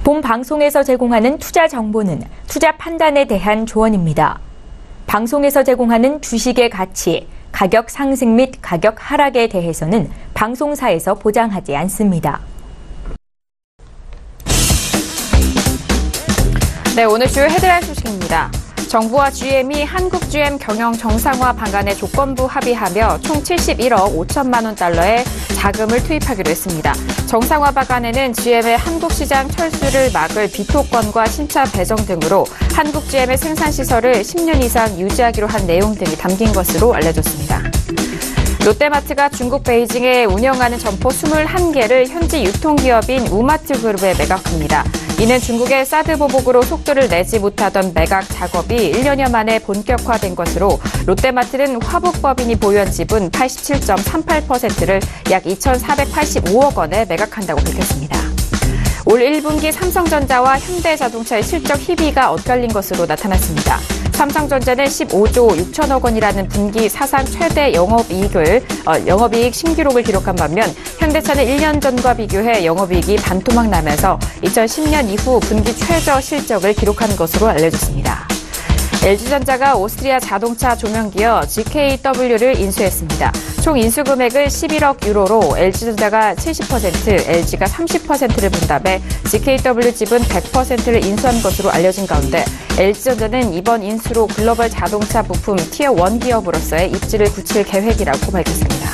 본 방송에서 제공하는 투자 정보는 투자 판단에 대한 조언입니다. 방송에서 제공하는 주식의 가치, 가격 상승 및 가격 하락에 대해서는 방송사에서 보장하지 않습니다. 네, 오늘 주요 헤드라인 소식입니다. 정부와 GM이 한국 GM 경영 정상화 방안에 조건부 합의하며 총 71억 5천만 원 달러의 자금을 투입하기로 했습니다. 정상화 방안에는 GM의 한국 시장 철수를 막을 비토권과 신차 배정 등으로 한국 GM의 생산 시설을 10년 이상 유지하기로 한 내용 등이 담긴 것으로 알려졌습니다. 롯데마트가 중국 베이징에 운영하는 점포 21개를 현지 유통기업인 우마트 그룹에 매각합니다. 이는 중국의 사드 보복으로 속도를 내지 못하던 매각 작업이 1년여 만에 본격화된 것으로 롯데마트는 화북법인이 보유한 지분 87.38%를 약 2,485억 원에 매각한다고 밝혔습니다. 올 1분기 삼성전자와 현대자동차의 실적 희비가 엇갈린 것으로 나타났습니다. 삼성전자는 15조 6천억 원이라는 분기 사상 최대 영업이익 신기록을 기록한 반면 현대차는 1년 전과 비교해 영업이익이 반토막 나면서 2010년 이후 분기 최저 실적을 기록한 것으로 알려졌습니다. LG전자가 오스트리아 자동차 조명기업 GKW를 인수했습니다. 총 인수 금액은 11억 유로로 LG전자가 70%, LG가 30%를 분담해 GKW 지분 100%를 인수한 것으로 알려진 가운데 LG전자는 이번 인수로 글로벌 자동차 부품 티어1 기업으로서의 입지를 굳힐 계획이라고 밝혔습니다.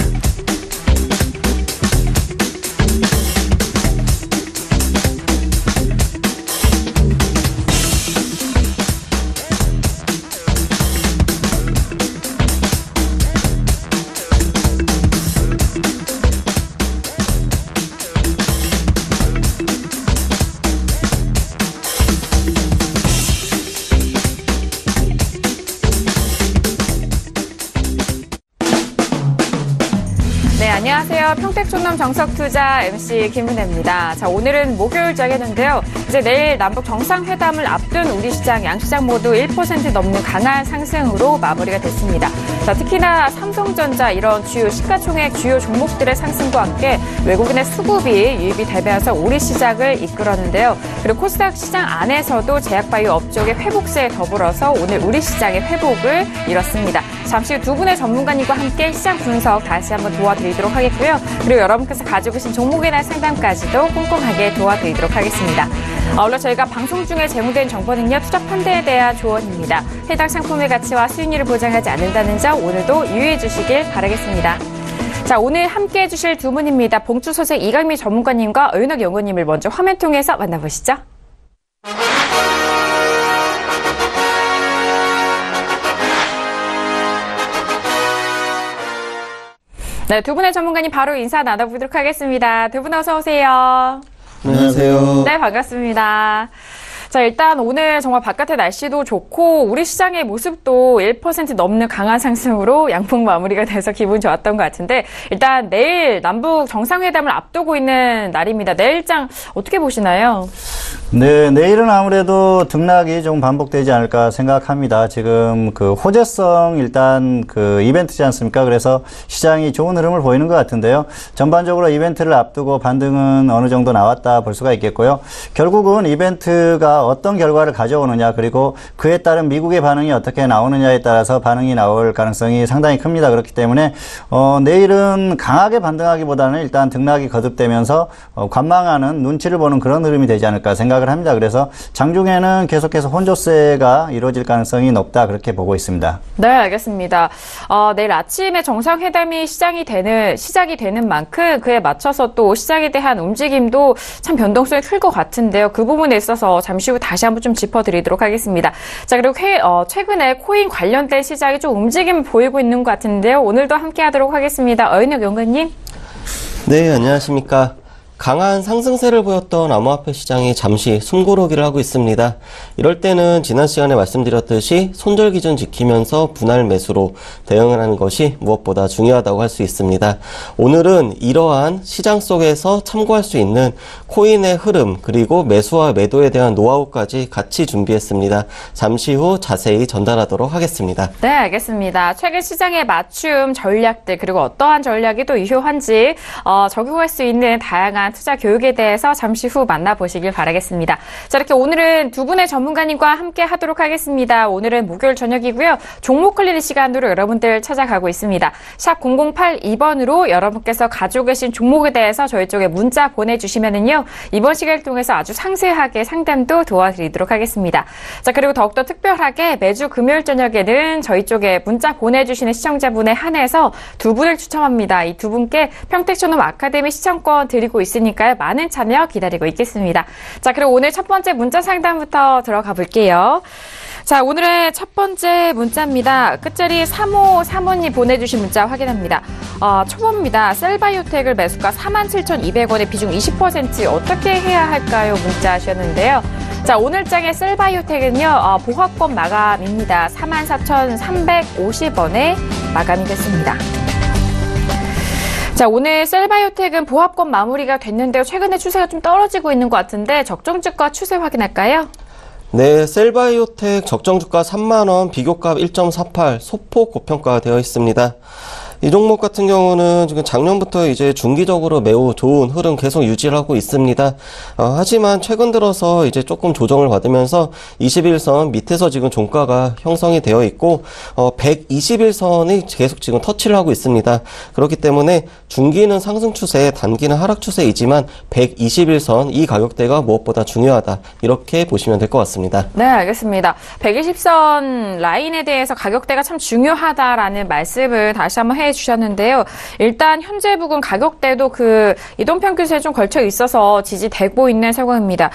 안녕하세요. 평택촌놈 정석투자 MC 김은혜입니다. 자, 오늘은 목요일장이었는데요. 이제 내일 남북 정상회담을 앞둔 우리 시장, 양시장 모두 1% 넘는 강한 상승으로 마무리가 됐습니다. 자, 특히나 삼성전자 이런 주요 시가총액 주요 종목들의 상승과 함께 외국인의 수급이 유입이 되면서 우리 시장을 이끌었는데요. 그리고 코스닥 시장 안에서도 제약바이오 업종의 회복세에 더불어서 오늘 우리 시장의 회복을 이뤘습니다. 잠시 후 두 분의 전문가님과 함께 시장 분석 다시 한번 도와드리도록 하겠고요. 그리고 여러분께서 가지고 계신 종목에 대한 상담까지도 꼼꼼하게 도와드리도록 하겠습니다. 물론 저희가 방송 중에 제공된 정보는요, 투자 판단에 대한 조언입니다. 해당 상품의 가치와 수익률을 보장하지 않는다는 점 오늘도 유의해 주시길 바라겠습니다. 자, 오늘 함께해 주실 두 분입니다. 봉투소재 이강미 전문가님과 어윤학 연구원님을 먼저 화면 통해서 만나보시죠. 네, 두 분의 전문가님 바로 인사 나눠보도록 하겠습니다. 두 분 어서 오세요. 안녕하세요. 네, 반갑습니다. 자, 일단 오늘 정말 바깥의 날씨도 좋고 우리 시장의 모습도 1% 넘는 강한 상승으로 양봉 마무리가 돼서 기분 좋았던 것 같은데 일단 내일 남북 정상회담을 앞두고 있는 날입니다. 내일장 어떻게 보시나요? 네, 내일은 아무래도 등락이 좀 반복되지 않을까 생각합니다. 지금 그 호재성 일단 그 이벤트지 않습니까? 그래서 시장이 좋은 흐름을 보이는 것 같은데요. 전반적으로 이벤트를 앞두고 반등은 어느 정도 나왔다 볼 수가 있겠고요. 결국은 이벤트가 어떤 결과를 가져오느냐 그리고 그에 따른 미국의 반응이 어떻게 나오느냐에 따라서 반응이 나올 가능성이 상당히 큽니다. 그렇기 때문에 내일은 강하게 반등하기보다는 일단 등락이 거듭되면서 관망하는 눈치를 보는 그런 흐름이 되지 않을까 생각을 합니다. 그래서 장중에는 계속해서 혼조세가 이루어질 가능성이 높다 그렇게 보고 있습니다. 네, 알겠습니다. 내일 아침에 정상회담이 시작이 되는 만큼 그에 맞춰서 또 시장에 대한 움직임도 참 변동성이 클 것 같은데요. 그 부분에 있어서 잠시 후 다시 한번 좀 짚어드리도록 하겠습니다. 자, 그리고 최근에 코인 관련된 시장이 좀 움직임을 보이고 있는 것 같은데요. 오늘도 함께 하도록 하겠습니다. 어윤혁 연구원님. 네, 안녕하십니까. 강한 상승세를 보였던 암호화폐 시장이 잠시 숨고르기를 하고 있습니다. 이럴 때는 지난 시간에 말씀드렸듯이 손절 기준 지키면서 분할 매수로 대응을 하는 것이 무엇보다 중요하다고 할 수 있습니다. 오늘은 이러한 시장 속에서 참고할 수 있는 코인의 흐름 그리고 매수와 매도에 대한 노하우까지 같이 준비했습니다. 잠시 후 자세히 전달하도록 하겠습니다. 네, 알겠습니다. 최근 시장의 맞춤 전략들 그리고 어떠한 전략이 또 유효한지 적용할 수 있는 다양한 투자 교육에 대해서 잠시 후 만나보시길 바라겠습니다. 자, 이렇게 오늘은 두 분의 전문가님과 함께 하도록 하겠습니다. 오늘은 목요일 저녁이고요. 종목 클리닉 시간으로 여러분들 찾아가고 있습니다. 샵 0082번으로 여러분께서 가지고 계신 종목에 대해서 저희 쪽에 문자 보내주시면은요. 이번 시간을 통해서 아주 상세하게 상담도 도와드리도록 하겠습니다. 자, 그리고 더욱더 특별하게 매주 금요일 저녁에는 저희 쪽에 문자 보내주시는 시청자분에 한해서 두 분을 추첨합니다. 이 두 분께 평택초놈 아카데미 시청권 드리고 있으니까요. 많은 참여 기다리고 있겠습니다. 자, 그리고 오늘 첫 번째 문자 상담부터 들어가 볼게요. 자, 오늘의 첫 번째 문자입니다. 끝자리 3535님 보내주신 문자 확인합니다. 초보입니다. 셀바이오텍을 매수가 47,200원에 비중 20% 어떻게 해야 할까요? 문자 하셨는데요. 자, 오늘장의 셀바이오텍은요, 보합권 마감입니다. 44,350원에 마감이 됐습니다. 자, 오늘 셀바이오텍은 보합권 마무리가 됐는데요. 최근에 추세가 좀 떨어지고 있는 것 같은데 적정주가 추세 확인할까요? 네, 셀바이오텍 적정주가 3만원, 비교값 1.48, 소폭 고평가가 되어 있습니다. 이 종목 같은 경우는 지금 작년부터 이제 중기적으로 매우 좋은 흐름 계속 유지를 하고 있습니다. 하지만 최근 들어서 이제 조금 조정을 받으면서 21선 밑에서 지금 종가가 형성이 되어 있고 121선이 계속 지금 터치를 하고 있습니다. 그렇기 때문에 중기는 상승 추세, 단기는 하락 추세이지만 121선 이 가격대가 무엇보다 중요하다. 이렇게 보시면 될 것 같습니다. 네, 알겠습니다. 120선 라인에 대해서 가격대가 참 중요하다라는 말씀을 다시 한번 해주셨는데요. 일단 현재 부근 가격대도 그 이동평균선에 좀 걸쳐 있어서 지지되고 있는 상황입니다.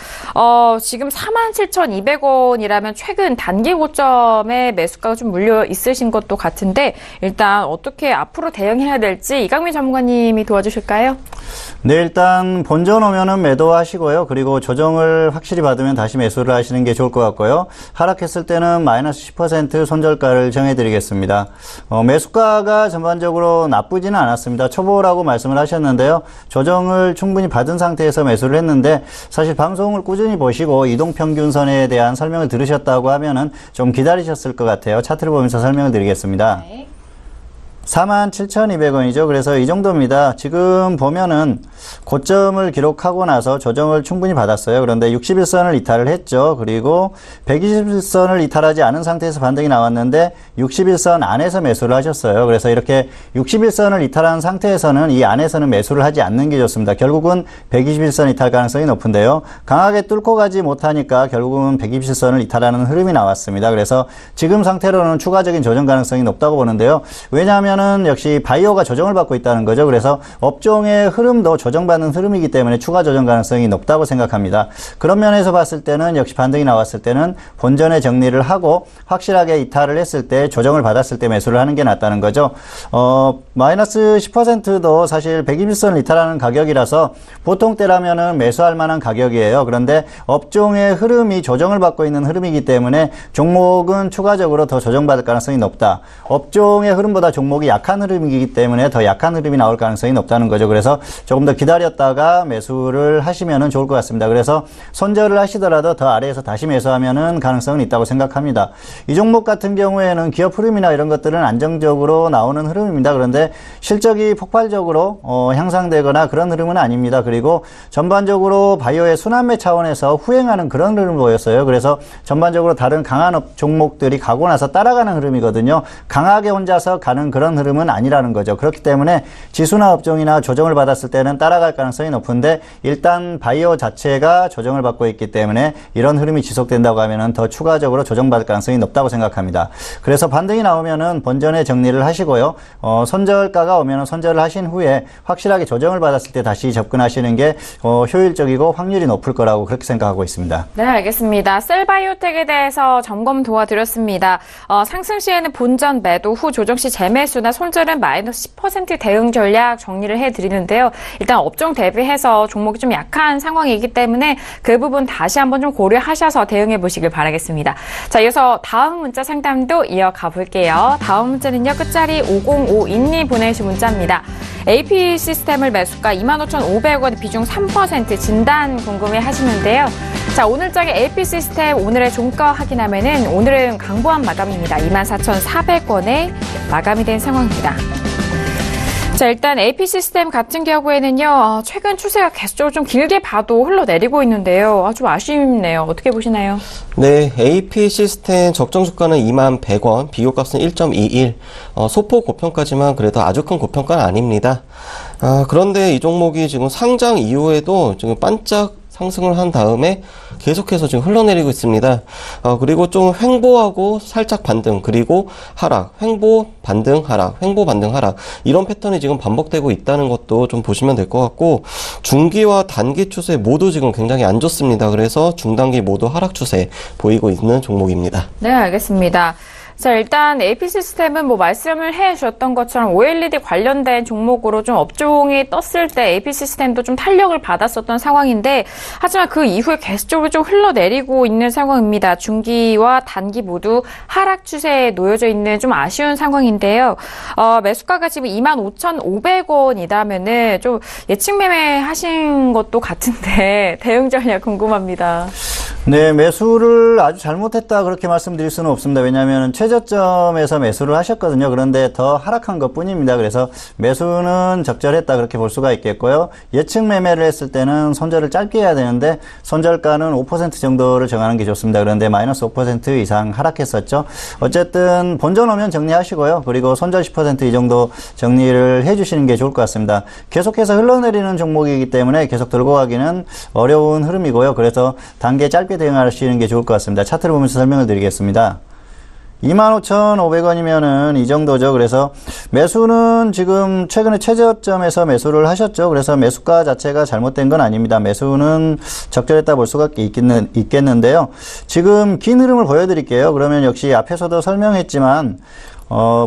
지금 47,200원이라면 최근 단기 고점에 매수가가 좀 물려 있으신 것도 같은데 일단 어떻게 앞으로 대응해야 될지 이강민 전문가님이 도와주실까요? 네, 일단 본전 오면은 매도하시고요. 그리고 조정을 확실히 받으면 다시 매수를 하시는 게 좋을 것 같고요. 하락했을 때는 마이너스 10% 손절가를 정해드리겠습니다. 매수가가 전반적으로 나쁘지는 않았습니다. 초보라고 말씀을 하셨는데요. 조정을 충분히 받은 상태에서 매수를 했는데 사실 방송을 꾸준히 보시고 이동평균선에 대한 설명을 들으셨다고 하면은 좀 기다리셨을 것 같아요. 차트를 보면서 설명을 드리겠습니다. 네. 47,200원이죠. 그래서 이 정도입니다. 지금 보면은 고점을 기록하고 나서 조정을 충분히 받았어요. 그런데 61선을 이탈을 했죠. 그리고 121선을 이탈하지 않은 상태에서 반등이 나왔는데 61선 안에서 매수를 하셨어요. 그래서 이렇게 61선을 이탈한 상태에서는 이 안에서는 매수를 하지 않는 게 좋습니다. 결국은 121선 이탈 가능성이 높은데요. 강하게 뚫고 가지 못하니까 결국은 121선을 이탈하는 흐름이 나왔습니다. 그래서 지금 상태로는 추가적인 조정 가능성이 높다고 보는데요. 왜냐하면 역시 바이오가 조정을 받고 있다는 거죠. 그래서 업종의 흐름도 조정받는 흐름이기 때문에 추가 조정 가능성이 높다고 생각합니다. 그런 면에서 봤을 때는 역시 반등이 나왔을 때는 본전에 정리를 하고 확실하게 이탈을 했을 때 조정을 받았을 때 매수를 하는 게 낫다는 거죠. 마이너스 10%도 사실 121선을 이탈하는 가격이라서 보통 때라면은 매수할 만한 가격이에요. 그런데 업종의 흐름이 조정을 받고 있는 흐름이기 때문에 종목은 추가적으로 더 조정받을 가능성이 높다. 업종의 흐름보다 종목이 약한 흐름이기 때문에 더 약한 흐름이 나올 가능성이 높다는 거죠. 그래서 조금 더 기다렸다가 매수를 하시면 좋을 것 같습니다. 그래서 손절을 하시더라도 더 아래에서 다시 매수하면 가능성은 있다고 생각합니다. 이 종목 같은 경우에는 기업 흐름이나 이런 것들은 안정적으로 나오는 흐름입니다. 그런데 실적이 폭발적으로 향상되거나 그런 흐름은 아닙니다. 그리고 전반적으로 바이오의 순환매 차원에서 후행하는 그런 흐름을 보였어요. 그래서 전반적으로 다른 강한 종목들이 가고 나서 따라가는 흐름이거든요. 강하게 혼자서 가는 그런 흐름은 아니라는 거죠. 그렇기 때문에 지수나 업종이나 조정을 받았을 때는 따라갈 가능성이 높은데 일단 바이오 자체가 조정을 받고 있기 때문에 이런 흐름이 지속된다고 하면은 더 추가적으로 조정받을 가능성이 높다고 생각합니다. 그래서 반등이 나오면은 본전에 정리를 하시고요. 손절가가 오면은 손절을 하신 후에 확실하게 조정을 받았을 때 다시 접근하시는 게 효율적이고 확률이 높을 거라고 그렇게 생각하고 있습니다. 네, 알겠습니다. 셀바이오텍에 대해서 점검 도와드렸습니다. 상승 시에는 본전 매도 후 조정 시 재매수 매수나 손절은 마이너스 10% 대응 전략 정리를 해드리는데요. 일단 업종 대비해서 종목이 좀 약한 상황이기 때문에 그 부분 다시 한번 좀 고려하셔서 대응해 보시길 바라겠습니다. 자, 이어서 다음 문자 상담도 이어가 볼게요. 다음 문자는요. 끝자리 5052님 보내주신 문자입니다. AP 시스템을 매수가 25,500원 비중 3% 진단 궁금해 하시는데요. 자, 오늘장의 AP 시스템 오늘의 종가 확인하면은 오늘은 강보한 마감입니다. 24,400원에 마감이 된 상황입니다. 자, 일단 AP 시스템 같은 경우에는요, 최근 추세가 계속적으로 좀 길게 봐도 흘러내리고 있는데요. 좀 아쉽네요. 어떻게 보시나요? 네, AP 시스템 적정 주가는 21,100원, 비교값은 1.21, 소폭 고평가지만 그래도 아주 큰 고평가는 아닙니다. 그런데 이 종목이 지금 상장 이후에도 지금 반짝 상승을 한 다음에 계속해서 지금 흘러내리고 있습니다. 그리고 좀 횡보하고 살짝 반등, 그리고 하락, 횡보, 반등, 하락, 횡보, 반등, 하락, 이런 패턴이 지금 반복되고 있다는 것도 좀 보시면 될 것 같고, 중기와 단기 추세 모두 지금 굉장히 안 좋습니다. 그래서 중단기 모두 하락 추세 보이고 있는 종목입니다. 네, 알겠습니다. 자, 일단 AP 시스템은 뭐 말씀을 해 주셨던 것처럼 OLED 관련된 종목으로 좀 업종이 떴을 때 AP 시스템도 좀 탄력을 받았었던 상황인데, 하지만 그 이후에 계속적으로 좀 흘러내리고 있는 상황입니다. 중기와 단기 모두 하락 추세에 놓여져 있는 좀 아쉬운 상황인데요. 매수가가 지금 25,500원이다면은 좀 예측 매매 하신 것도 같은데 대응 전략 궁금합니다. 네, 매수를 아주 잘못했다 그렇게 말씀드릴 수는 없습니다. 왜냐하면 최저점에서 매수를 하셨거든요. 그런데 더 하락한 것뿐입니다. 그래서 매수는 적절했다 그렇게 볼 수가 있겠고요. 예측 매매를 했을 때는 손절을 짧게 해야 되는데 손절가는 5% 정도를 정하는 게 좋습니다. 그런데 마이너스 5% 이상 하락했었죠. 어쨌든 본전 오면 정리하시고요. 그리고 손절 10% 이 정도 정리를 해주시는 게 좋을 것 같습니다. 계속해서 흘러내리는 종목이기 때문에 계속 들고 가기는 어려운 흐름이고요. 그래서 단계 짧게 대응하시는 게 좋을 것 같습니다. 차트를 보면서 설명을 드리겠습니다. 25,500원이면은 이 정도죠. 그래서 매수는 지금 최근에 최저점에서 매수를 하셨죠. 그래서 매수가 자체가 잘못된 건 아닙니다. 매수는 적절했다 볼 수가 있겠는데요. 지금 긴 흐름을 보여드릴게요. 그러면 역시 앞에서도 설명했지만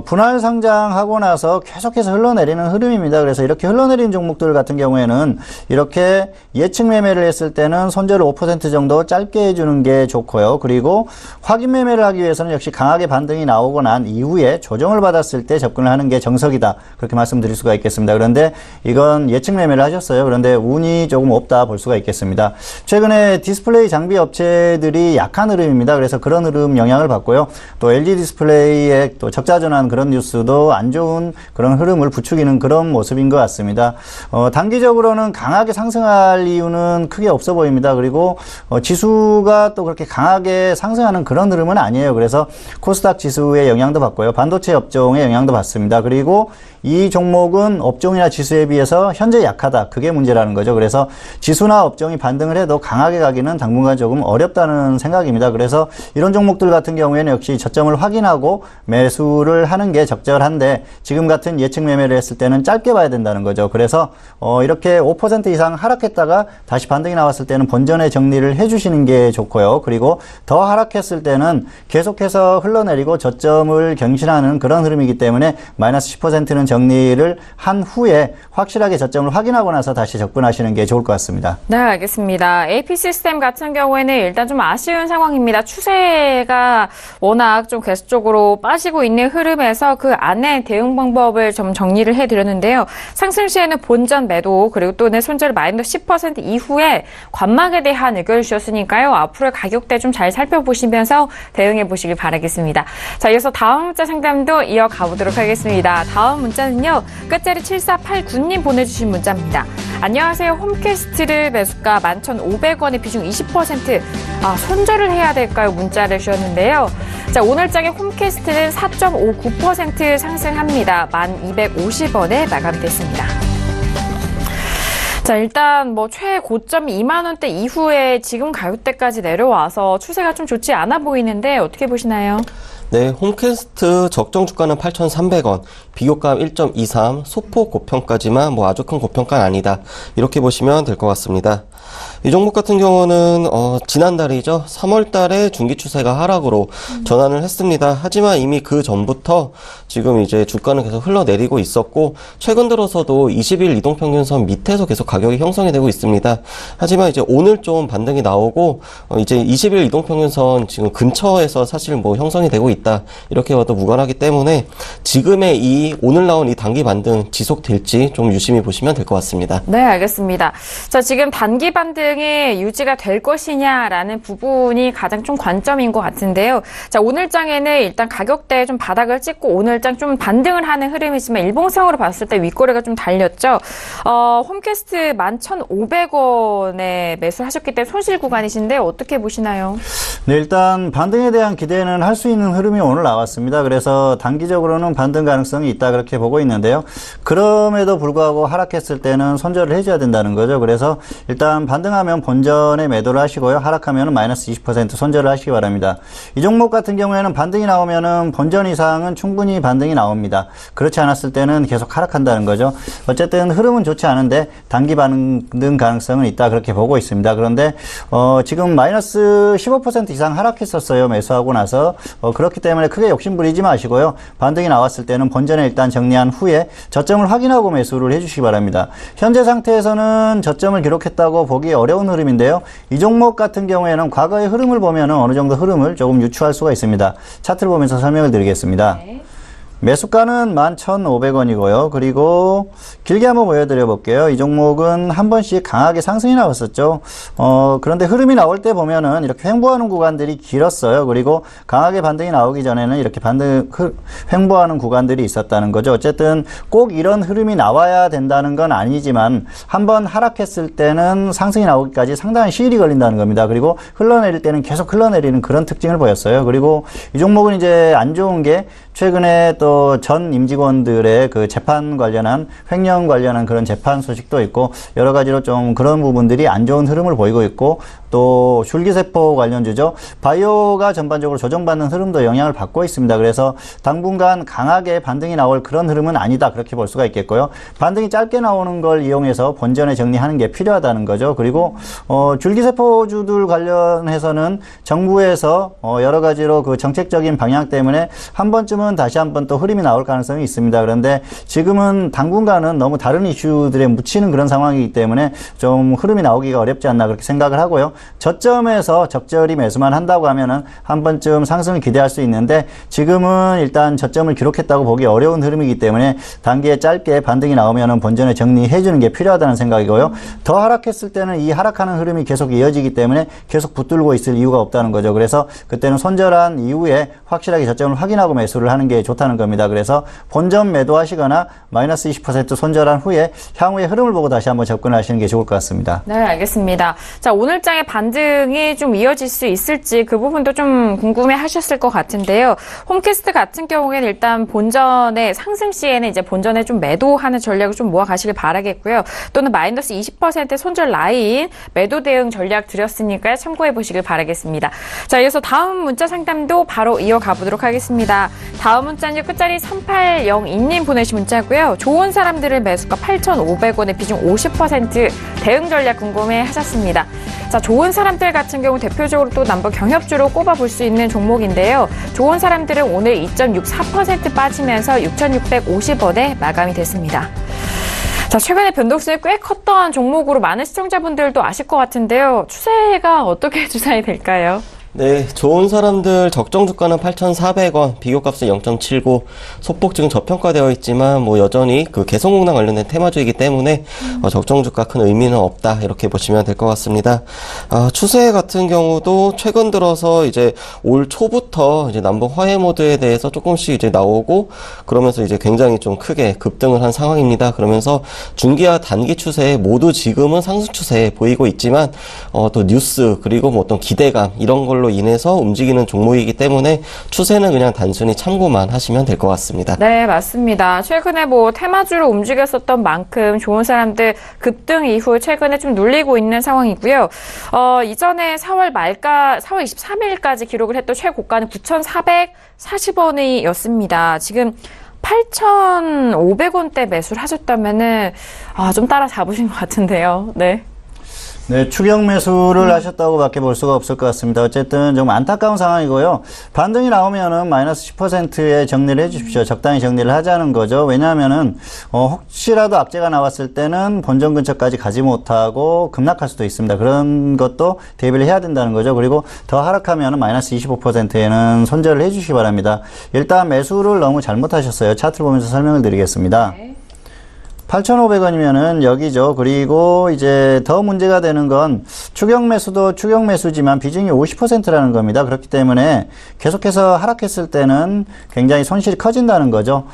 분할 상장하고 나서 계속해서 흘러내리는 흐름입니다. 그래서 이렇게 흘러내리는 종목들 같은 경우에는 이렇게 예측 매매를 했을 때는 손절을 5% 정도 짧게 해주는 게 좋고요. 그리고 확인 매매를 하기 위해서는 역시 강하게 반등이 나오고 난 이후에 조정을 받았을 때 접근을 하는 게 정석이다. 그렇게 말씀드릴 수가 있겠습니다. 그런데 이건 예측 매매를 하셨어요. 그런데 운이 조금 없다 볼 수가 있겠습니다. 최근에 디스플레이 장비 업체들이 약한 흐름입니다. 그래서 그런 흐름 영향을 받고요. 또 LG 디스플레이의 또 적자 전환 그런 뉴스도 안 좋은 그런 흐름을 부추기는 그런 모습인 것 같습니다. 단기적으로는 강하게 상승할 이유는 크게 없어 보입니다. 그리고 지수가 또 그렇게 강하게 상승하는 그런 흐름은 아니에요. 그래서 코스닥 지수의 영향도 받고요. 반도체 업종의 영향도 받습니다. 그리고 이 종목은 업종이나 지수에 비해서 현재 약하다. 그게 문제라는 거죠. 그래서 지수나 업종이 반등을 해도 강하게 가기는 당분간 조금 어렵다는 생각입니다. 그래서 이런 종목들 같은 경우에는 역시 저점을 확인하고 매수를 하는 게 적절한데 지금 같은 예측 매매를 했을 때는 짧게 봐야 된다는 거죠. 그래서 이렇게 5% 이상 하락했다가 다시 반등이 나왔을 때는 본전에 정리를 해주시는 게 좋고요. 그리고 더 하락했을 때는 계속해서 흘러내리고 저점을 경신하는 그런 흐름이기 때문에 마이너스 10%는 정리를 한 후에 확실하게 저점을 확인하고 나서 다시 접근하시는 게 좋을 것 같습니다. 네, 알겠습니다. AP 시스템 같은 경우에는 일단 좀 아쉬운 상황입니다. 추세가 워낙 좀 계속적으로 빠지고 있는 흐름에서 그 안에 대응 방법을 좀 정리를 해드렸는데요. 상승 시에는 본전 매도 그리고 또 내 손절 마이너스 10% 이후에 관망에 대한 의견을 주셨으니까요. 앞으로의 가격대 좀 잘 살펴보시면서 대응해 보시길 바라겠습니다. 자, 이어서 다음 문자 상담도 이어가 보도록 하겠습니다. 다음 문자는요. 끝자리 7489님 보내주신 문자입니다. 안녕하세요. 홈캐스트를 매수가 11,500원의 비중 20% 손절을 해야 될까요? 문자를 주셨는데요. 자, 오늘장의 홈캐스트는 4.59% 상승합니다. 1,250원에 마감됐습니다. 자, 일단 뭐 최고점 2만 원대 이후에 지금 가격대까지 내려와서 추세가 좀 좋지 않아 보이는데 어떻게 보시나요? 네, 홈캐스트 적정 주가는 8,300원, 비교가 1.23, 소폭 고평가지만 뭐 아주 큰 고평가는 아니다. 이렇게 보시면 될 것 같습니다. 이 종목 같은 경우는 지난달이죠. 3월 달에 중기 추세가 하락으로 전환을 했습니다. 하지만 이미 그 전부터 지금 이제 주가는 계속 흘러내리고 있었고 최근 들어서도 20일 이동평균선 밑에서 계속 가격이 형성이 되고 있습니다. 하지만 이제 오늘 좀 반등이 나오고 이제 20일 이동평균선 지금 근처에서 사실 뭐 형성이 되고 있다. 이렇게 봐도 무관하기 때문에 지금의 이 오늘 나온 이 단기 반등 지속될지 좀 유심히 보시면 될 것 같습니다. 네, 알겠습니다. 자, 지금 단기 반등이 유지가 될 것이냐라는 부분이 가장 좀 관점인 것 같은데요. 자, 오늘장에는 일단 가격대에 좀 바닥을 찍고 오늘장 좀 반등을 하는 흐름이지만 일봉상으로 봤을 때 윗꼬리가 좀 달렸죠. 홈캐스트 11,500원에 매수하셨기 때문에 손실 구간이신데 어떻게 보시나요? 네, 일단 반등에 대한 기대는 할 수 있는 흐름이 오늘 나왔습니다. 그래서 단기적으로는 반등 가능성이 있다 그렇게 보고 있는데요. 그럼에도 불구하고 하락했을 때는 손절을 해줘야 된다는 거죠. 그래서 일단 반등하면 본전에 매도를 하시고요. 하락하면 마이너스 20% 손절을 하시기 바랍니다. 이 종목 같은 경우에는 반등이 나오면은 본전 이상은 충분히 반등이 나옵니다. 그렇지 않았을 때는 계속 하락한다는 거죠. 어쨌든 흐름은 좋지 않은데 단기 반등 가능성은 있다 그렇게 보고 있습니다. 그런데 지금 마이너스 15% 이상 하락했었어요. 매수하고 나서 그렇기 때문에 크게 욕심 부리지 마시고요. 반등이 나왔을 때는 본전에 일단 정리한 후에 저점을 확인하고 매수를 해주시기 바랍니다. 현재 상태에서는 저점을 기록했다고 보기 어려운 흐름인데요. 이 종목 같은 경우에는 과거의 흐름을 보면 어느 정도 흐름을 조금 유추할 수가 있습니다. 차트를 보면서 설명을 드리겠습니다. 네. 매수가는 11,500원이고요. 그리고 길게 한번 보여드려 볼게요. 이 종목은 한 번씩 강하게 상승이 나왔었죠. 그런데 흐름이 나올 때 보면은 이렇게 횡보하는 구간들이 길었어요. 그리고 강하게 반등이 나오기 전에는 이렇게 횡보하는 구간들이 있었다는 거죠. 어쨌든 꼭 이런 흐름이 나와야 된다는 건 아니지만 한번 하락했을 때는 상승이 나오기까지 상당한 시일이 걸린다는 겁니다. 그리고 흘러내릴 때는 계속 흘러내리는 그런 특징을 보였어요. 그리고 이 종목은 이제 안 좋은 게 최근에 또 전 임직원들의 그 재판 관련한 횡령 관련한 그런 재판 소식도 있고 여러 가지로 좀 그런 부분들이 안 좋은 흐름을 보이고 있고 또 줄기세포 관련주죠. 바이오가 전반적으로 조정받는 흐름도 영향을 받고 있습니다. 그래서 당분간 강하게 반등이 나올 그런 흐름은 아니다. 그렇게 볼 수가 있겠고요. 반등이 짧게 나오는 걸 이용해서 본전에 정리하는 게 필요하다는 거죠. 그리고 줄기세포주들 관련해서는 정부에서 여러 가지로 그 정책적인 방향 때문에 한 번쯤은 다시 한번 또 흐름이 나올 가능성이 있습니다. 그런데 지금은 당분간은 너무 다른 이슈들에 묻히는 그런 상황이기 때문에 좀 흐름이 나오기가 어렵지 않나 그렇게 생각을 하고요. 저점에서 적절히 매수만 한다고 하면은 한 번쯤 상승을 기대할 수 있는데 지금은 일단 저점을 기록했다고 보기 어려운 흐름이기 때문에 단기에 짧게 반등이 나오면은 본전에 정리해 주는 게 필요하다는 생각이고요. 더 하락했을 때는 이 하락하는 흐름이 계속 이어지기 때문에 계속 붙들고 있을 이유가 없다는 거죠. 그래서 그때는 손절한 이후에 확실하게 저점을 확인하고 매수를 하는 게 좋다는 겁니다. 그래서 본전 매도하시거나 마이너스 20% 손절한 후에 향후의 흐름을 보고 다시 한번 접근하시는 게 좋을 것 같습니다. 네, 알겠습니다. 자, 오늘장의 반등이 좀 이어질 수 있을지 그 부분도 좀 궁금해 하셨을 것 같은데요. 홈캐스트 같은 경우에는 일단 본전의 상승 시에는 이제 본전에 좀 매도하는 전략을 좀 모아 가시길 바라겠고요. 또는 마이너스 20% 손절 라인 매도 대응 전략 드렸으니까 참고해 보시길 바라겠습니다. 자, 이어서 다음 문자 상담도 바로 이어가 보도록 하겠습니다. 다음 문자는 끝자리 3802님 보내신 문자고요. 좋은 사람들을 매수가 8,500원에 비중 50% 대응 전략 궁금해 하셨습니다. 자, 좋은 사람들 같은 경우 대표적으로 또 남북 경협주로 꼽아볼 수 있는 종목인데요. 좋은 사람들은 오늘 2.64% 빠지면서 6,650원에 마감이 됐습니다. 자, 최근에 변동성이 꽤 컸던 종목으로 많은 시청자분들도 아실 것 같은데요. 추세가 어떻게 추산이 될까요? 네, 좋은 사람들 적정 주가는 8,400원, 비교값은 0.79, 소폭 지금 저평가되어 있지만 뭐 여전히 그 개성공단 관련된 테마주이기 때문에 적정 주가 큰 의미는 없다 이렇게 보시면 될 것 같습니다. 추세 같은 경우도 최근 들어서 이제 올 초부터 이제 남북 화해 모드에 대해서 조금씩 이제 나오고 그러면서 이제 굉장히 좀 크게 급등을 한 상황입니다. 그러면서 중기와 단기 추세 모두 지금은 상승 추세에 보이고 있지만 또 뉴스 그리고 뭐 어떤 기대감 이런 걸로 요인들로 인해서 움직이는 종목이기 때문에 추세는 그냥 단순히 참고만 하시면 될 것 같습니다. 네, 맞습니다. 최근에 뭐 테마주로 움직였었던 만큼 좋은 사람들 급등 이후 최근에 좀 눌리고 있는 상황이고요. 이전에 4월 23일까지 기록을 했던 최고가는 9,440원이었습니다. 지금 8,500원대 매수를 하셨다면은 좀 따라잡으신 것 같은데요. 네. 네, 추격 매수를 하셨다고밖에 볼 수가 없을 것 같습니다. 어쨌든 좀 안타까운 상황이고요. 반등이 나오면은 마이너스 10%의 정리를 해주십시오. 적당히 정리를 하자는 거죠. 왜냐하면은 혹시라도 악재가 나왔을 때는 본전 근처까지 가지 못하고 급락할 수도 있습니다. 그런 것도 대비를 해야 된다는 거죠. 그리고 더 하락하면은 마이너스 25%에는 손절을 해주시기 바랍니다. 일단 매수를 너무 잘못하셨어요. 차트를 보면서 설명을 드리겠습니다. 네. 8,500원이면은 여기죠. 그리고 이제 더 문제가 되는 건 추격 매수도 추격 매수지만 비중이 50%라는 겁니다. 그렇기 때문에 계속해서 하락했을 때는 굉장히 손실이 커진다는 거죠.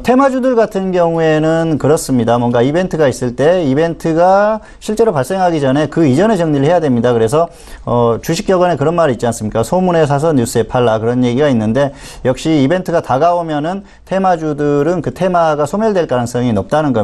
테마주들 같은 경우에는 그렇습니다. 뭔가 이벤트가 있을 때 이벤트가 실제로 발생하기 전에 그 이전에 정리를 해야 됩니다. 그래서 주식 격언에 그런 말이 있지 않습니까? 소문에 사서 뉴스에 팔라 그런 얘기가 있는데 역시 이벤트가 다가오면은 테마주들은 그 테마가 소멸될 가능성이 높다는 겁니다.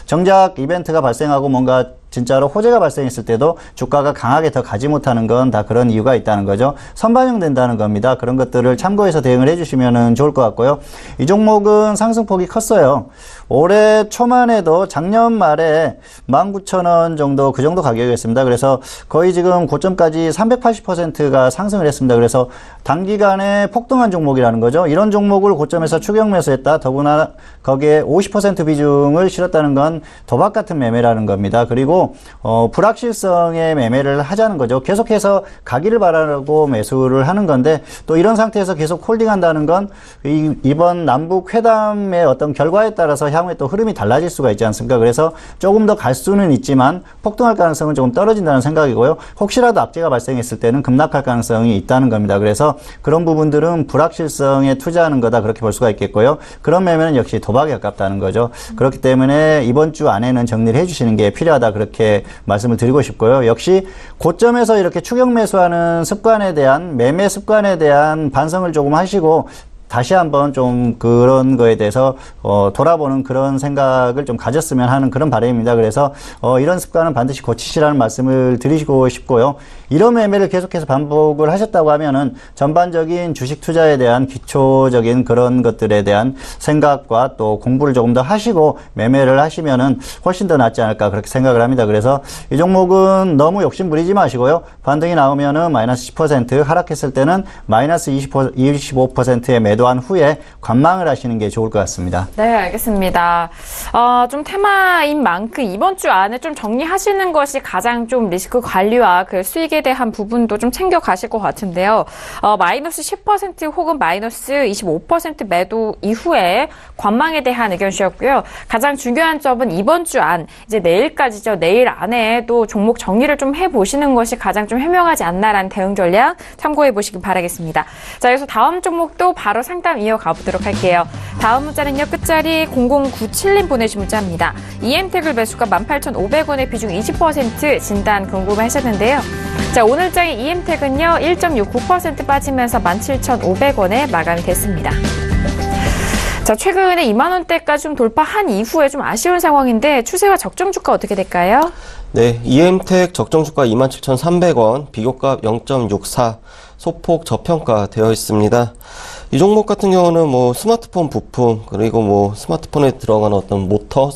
정작 이벤트가 발생하고 뭔가 진짜로 호재가 발생했을 때도 주가가 강하게 더 가지 못하는 건 다 그런 이유가 있다는 거죠. 선반영된다는 겁니다. 그런 것들을 참고해서 대응을 해주시면 좋을 것 같고요. 이 종목은 상승폭이 컸어요. 올해 초만 해도 작년 말에 19,000원 정도 그 정도 가격이었습니다. 그래서 거의 지금 고점까지 380%가 상승을 했습니다. 그래서 단기간에 폭등한 종목이라는 거죠. 이런 종목을 고점에서 추격 매수했다. 더구나 거기에 50% 비중을 실었다는 건 도박 같은 매매라는 겁니다. 그리고 불확실성의 매매를 하자는 거죠. 계속해서 가기를 바라고 매수를 하는 건데 또 이런 상태에서 계속 홀딩한다는 건 이번 남북 회담의 어떤 결과에 따라서 향후에 또 흐름이 달라질 수가 있지 않습니까? 그래서 조금 더 갈 수는 있지만 폭등할 가능성은 조금 떨어진다는 생각이고요. 혹시라도 악재가 발생했을 때는 급락할 가능성이 있다는 겁니다. 그래서 그런 부분들은 불확실성에 투자하는 거다 그렇게 볼 수가 있겠고요. 그런 매매는 역시 도박에 가깝다는 거죠. 그렇기 때문에 이번 주 안에는 정리를 해주시는 게 필요하다 그렇게 말씀을 드리고 싶고요. 역시 고점에서 이렇게 추격 매수하는 습관에 대한 매매 습관에 대한 반성을 조금 하시고 다시 한번 좀 그런 거에 대해서 돌아보는 그런 생각을 좀 가졌으면 하는 그런 바람입니다. 그래서 이런 습관은 반드시 고치시라는 말씀을 드리고 싶고요. 이런 매매를 계속해서 반복을 하셨다고 하면은 전반적인 주식 투자에 대한 기초적인 그런 것들에 대한 생각과 또 공부를 조금 더 하시고 매매를 하시면은 훨씬 더 낫지 않을까 그렇게 생각을 합니다. 그래서 이 종목은 너무 욕심 부리지 마시고요. 반등이 나오면은 마이너스 10% 하락했을 때는 마이너스 25%의 매도한 후에 관망을 하시는 게 좋을 것 같습니다. 네, 알겠습니다. 좀 테마인 만큼 이번 주 안에 좀 정리하시는 것이 가장 좀 리스크 관리와 그 수익에 대한 부분도 좀 챙겨 가실 것 같은데요. 마이너스 10% 혹은 마이너스 25% 매도 이후에 관망에 대한 의견 주셨고요. 가장 중요한 점은 이번 주 안, 이제 내일까지죠. 내일 안에도 종목 정리를 좀 해보시는 것이 가장 좀 현명하지 않나라는 대응 전략 참고해 보시기 바라겠습니다. 자, 여기서 다음 종목도 바로 상담 이어가 보도록 할게요. 다음 문자는요. 끝자리 0097님 보내주신 문자입니다. EM택을 매수가 18,500원의 비중 20% 진단 궁금해하셨는데요. 자, 오늘장의 EM택은요. 1.69% 빠지면서 17,500원에 마감이 됐습니다. 자, 최근에 2만 원대까지 좀 돌파한 이후에 좀 아쉬운 상황인데 추세와 적정 주가 어떻게 될까요? 네, EM택 적정 주가 27,300원, 비교값 0.64, 소폭 저평가 되어 있습니다. 이 종목 같은 경우는 뭐 스마트폰 부품 그리고 뭐 스마트폰에 들어가는 어떤 모터,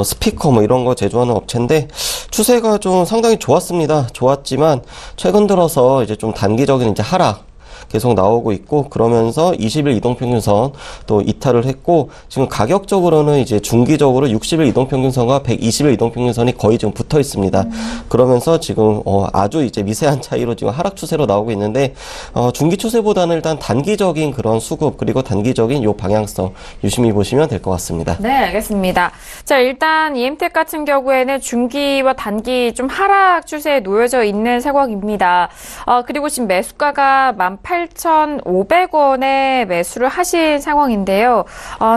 스피커 뭐 이런 거 제조하는 업체인데 추세가 좀 상당히 좋았습니다. 좋았지만 최근 들어서 이제 좀 단기적인 이제 하락 계속 나오고 있고 그러면서 20일 이동평균선 또 이탈을 했고 지금 가격적으로는 이제 중기적으로 60일 이동평균선과 120일 이동평균선이 거의 지금 붙어 있습니다. 그러면서 지금 아주 이제 미세한 차이로 지금 하락 추세로 나오고 있는데 중기 추세보다는 일단 단기적인 그런 수급 그리고 단기적인 요 방향성 유심히 보시면 될 것 같습니다. 네, 알겠습니다. 자, 일단 EM택 같은 경우에는 중기와 단기 좀 하락 추세에 놓여져 있는 상황입니다. 그리고 지금 매수가가 18,500원에 매수를 하신 상황인데요.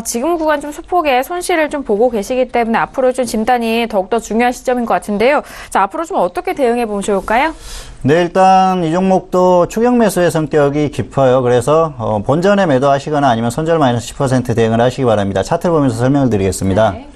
지금 구간 좀 소폭의 손실을 좀 보고 계시기 때문에 앞으로 좀 진단이 더욱더 중요한 시점인 것 같은데요. 자, 앞으로 좀 어떻게 대응해 보면 좋을까요? 네, 일단 이 종목도 추격 매수의 성격이 깊어요. 그래서 본전에 매도하시거나 아니면 손절 마이너스 10% 대응을 하시기 바랍니다. 차트를 보면서 설명을 드리겠습니다. 네.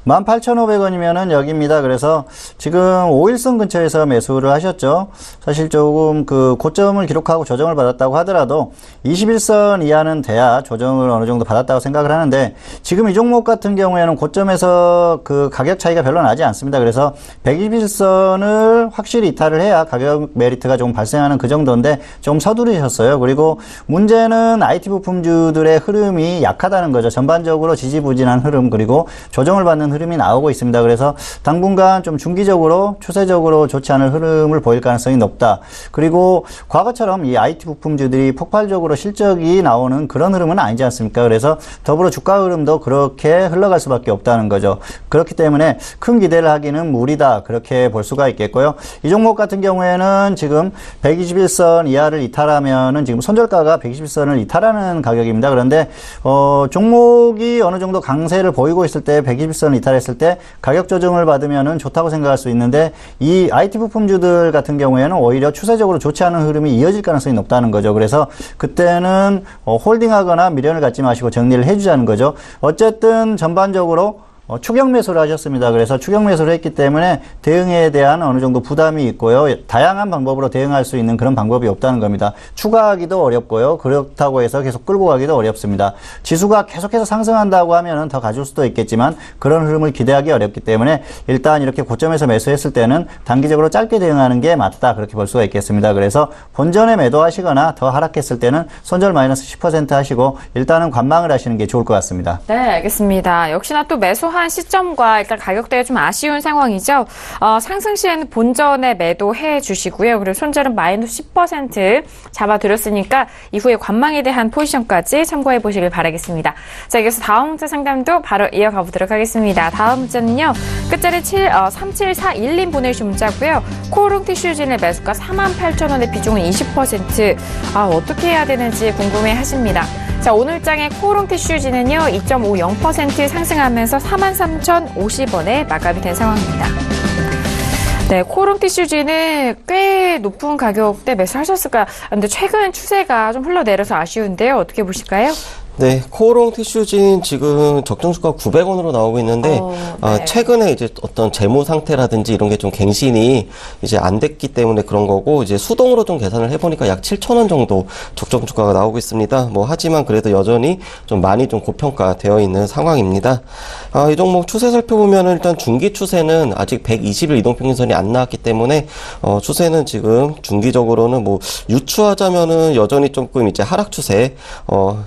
18,500원이면은 여기입니다. 그래서 지금 5일선 근처에서 매수를 하셨죠. 사실 조금 그 고점을 기록하고 조정을 받았다고 하더라도 21선 이하는 돼야 조정을 어느 정도 받았다고 생각을 하는데 지금 이 종목 같은 경우에는 고점에서 그 가격 차이가 별로 나지 않습니다. 그래서 121선을 확실히 이탈을 해야 가격 메리트가 좀 발생하는 그 정도인데 좀 서두르셨어요. 그리고 문제는 IT 부품주들의 흐름이 약하다는 거죠. 전반적으로 지지부진한 흐름 그리고 조정을 받는 흐름이 나오고 있습니다. 그래서 당분간 좀 중기적으로 추세적으로 좋지 않을 흐름을 보일 가능성이 높다. 그리고 과거처럼 이 IT 부품주들이 폭발적으로 실적이 나오는 그런 흐름은 아니지 않습니까? 그래서 더불어 주가 흐름도 그렇게 흘러갈 수밖에 없다는 거죠. 그렇기 때문에 큰 기대를 하기는 무리다. 그렇게 볼 수가 있겠고요. 이 종목 같은 경우에는 지금 121선 이하를 이탈하면은 지금 손절가가 121선을 이탈하는 가격입니다. 그런데 종목이 어느 정도 강세를 보이고 있을 때 121선을 이탈했을 때 가격 조정을 받으면은 좋다고 생각할 수 있는데 이 IT 부품주들 같은 경우에는 오히려 추세적으로 좋지 않은 흐름이 이어질 가능성이 높다는 거죠. 그래서 그때는 홀딩하거나 미련을 갖지 마시고 정리를 해주자는 거죠. 어쨌든 전반적으로 추격 매수를 하셨습니다. 그래서 추격 매수를 했기 때문에 대응에 대한 어느 정도 부담이 있고요. 다양한 방법으로 대응할 수 있는 그런 방법이 없다는 겁니다. 추가하기도 어렵고요. 그렇다고 해서 계속 끌고 가기도 어렵습니다. 지수가 계속해서 상승한다고 하면은 더 가줄 수도 있겠지만 그런 흐름을 기대하기 어렵기 때문에 일단 이렇게 고점에서 매수했을 때는 단기적으로 짧게 대응하는 게 맞다. 그렇게 볼 수가 있겠습니다. 그래서 본전에 매도하시거나 더 하락했을 때는 손절 마이너스 10% 하시고 일단은 관망을 하시는 게 좋을 것 같습니다. 네, 알겠습니다. 역시나 또 매수한 시점과 일단 가격대가 좀 아쉬운 상황이죠. 상승 시에는 본전에 매도해 주시고요. 그리고 손절은 마이너스 10% 잡아드렸으니까 이후에 관망에 대한 포지션까지 참고해 보시길 바라겠습니다. 자, 여기서 다음 문제 상담도 바로 이어가 보도록 하겠습니다. 다음 문제는요. 끝자리 37411님 보내주신 문자고요. 코오롱 티슈진의 매수가 48,000원의 비중은 20%. 어떻게 해야 되는지 궁금해 하십니다. 자, 오늘 장의 코오롱 티슈진은요, 2.50% 상승하면서 43,050원에 마감이 된 상황입니다. 네, 코오롱 티슈진은 꽤 높은 가격대 매수하셨을까요? 근데 최근 추세가 좀 흘러내려서 아쉬운데요. 어떻게 보실까요? 네, 코오롱 티슈진 지금 적정주가 900원으로 나오고 있는데, 네. 최근에 이제 어떤 재무 상태라든지 이런 게 좀 갱신이 이제 안 됐기 때문에 그런 거고, 이제 수동으로 좀 계산을 해보니까 약 7,000원 정도 적정주가가 나오고 있습니다. 하지만 그래도 여전히 좀 많이 좀 고평가되어 있는 상황입니다. 이 종목 추세 살펴보면은 일단 중기 추세는 아직 120일 이동평균선이 안 나왔기 때문에, 추세는 지금 중기적으로는 유추하자면은 여전히 조금 이제 하락 추세,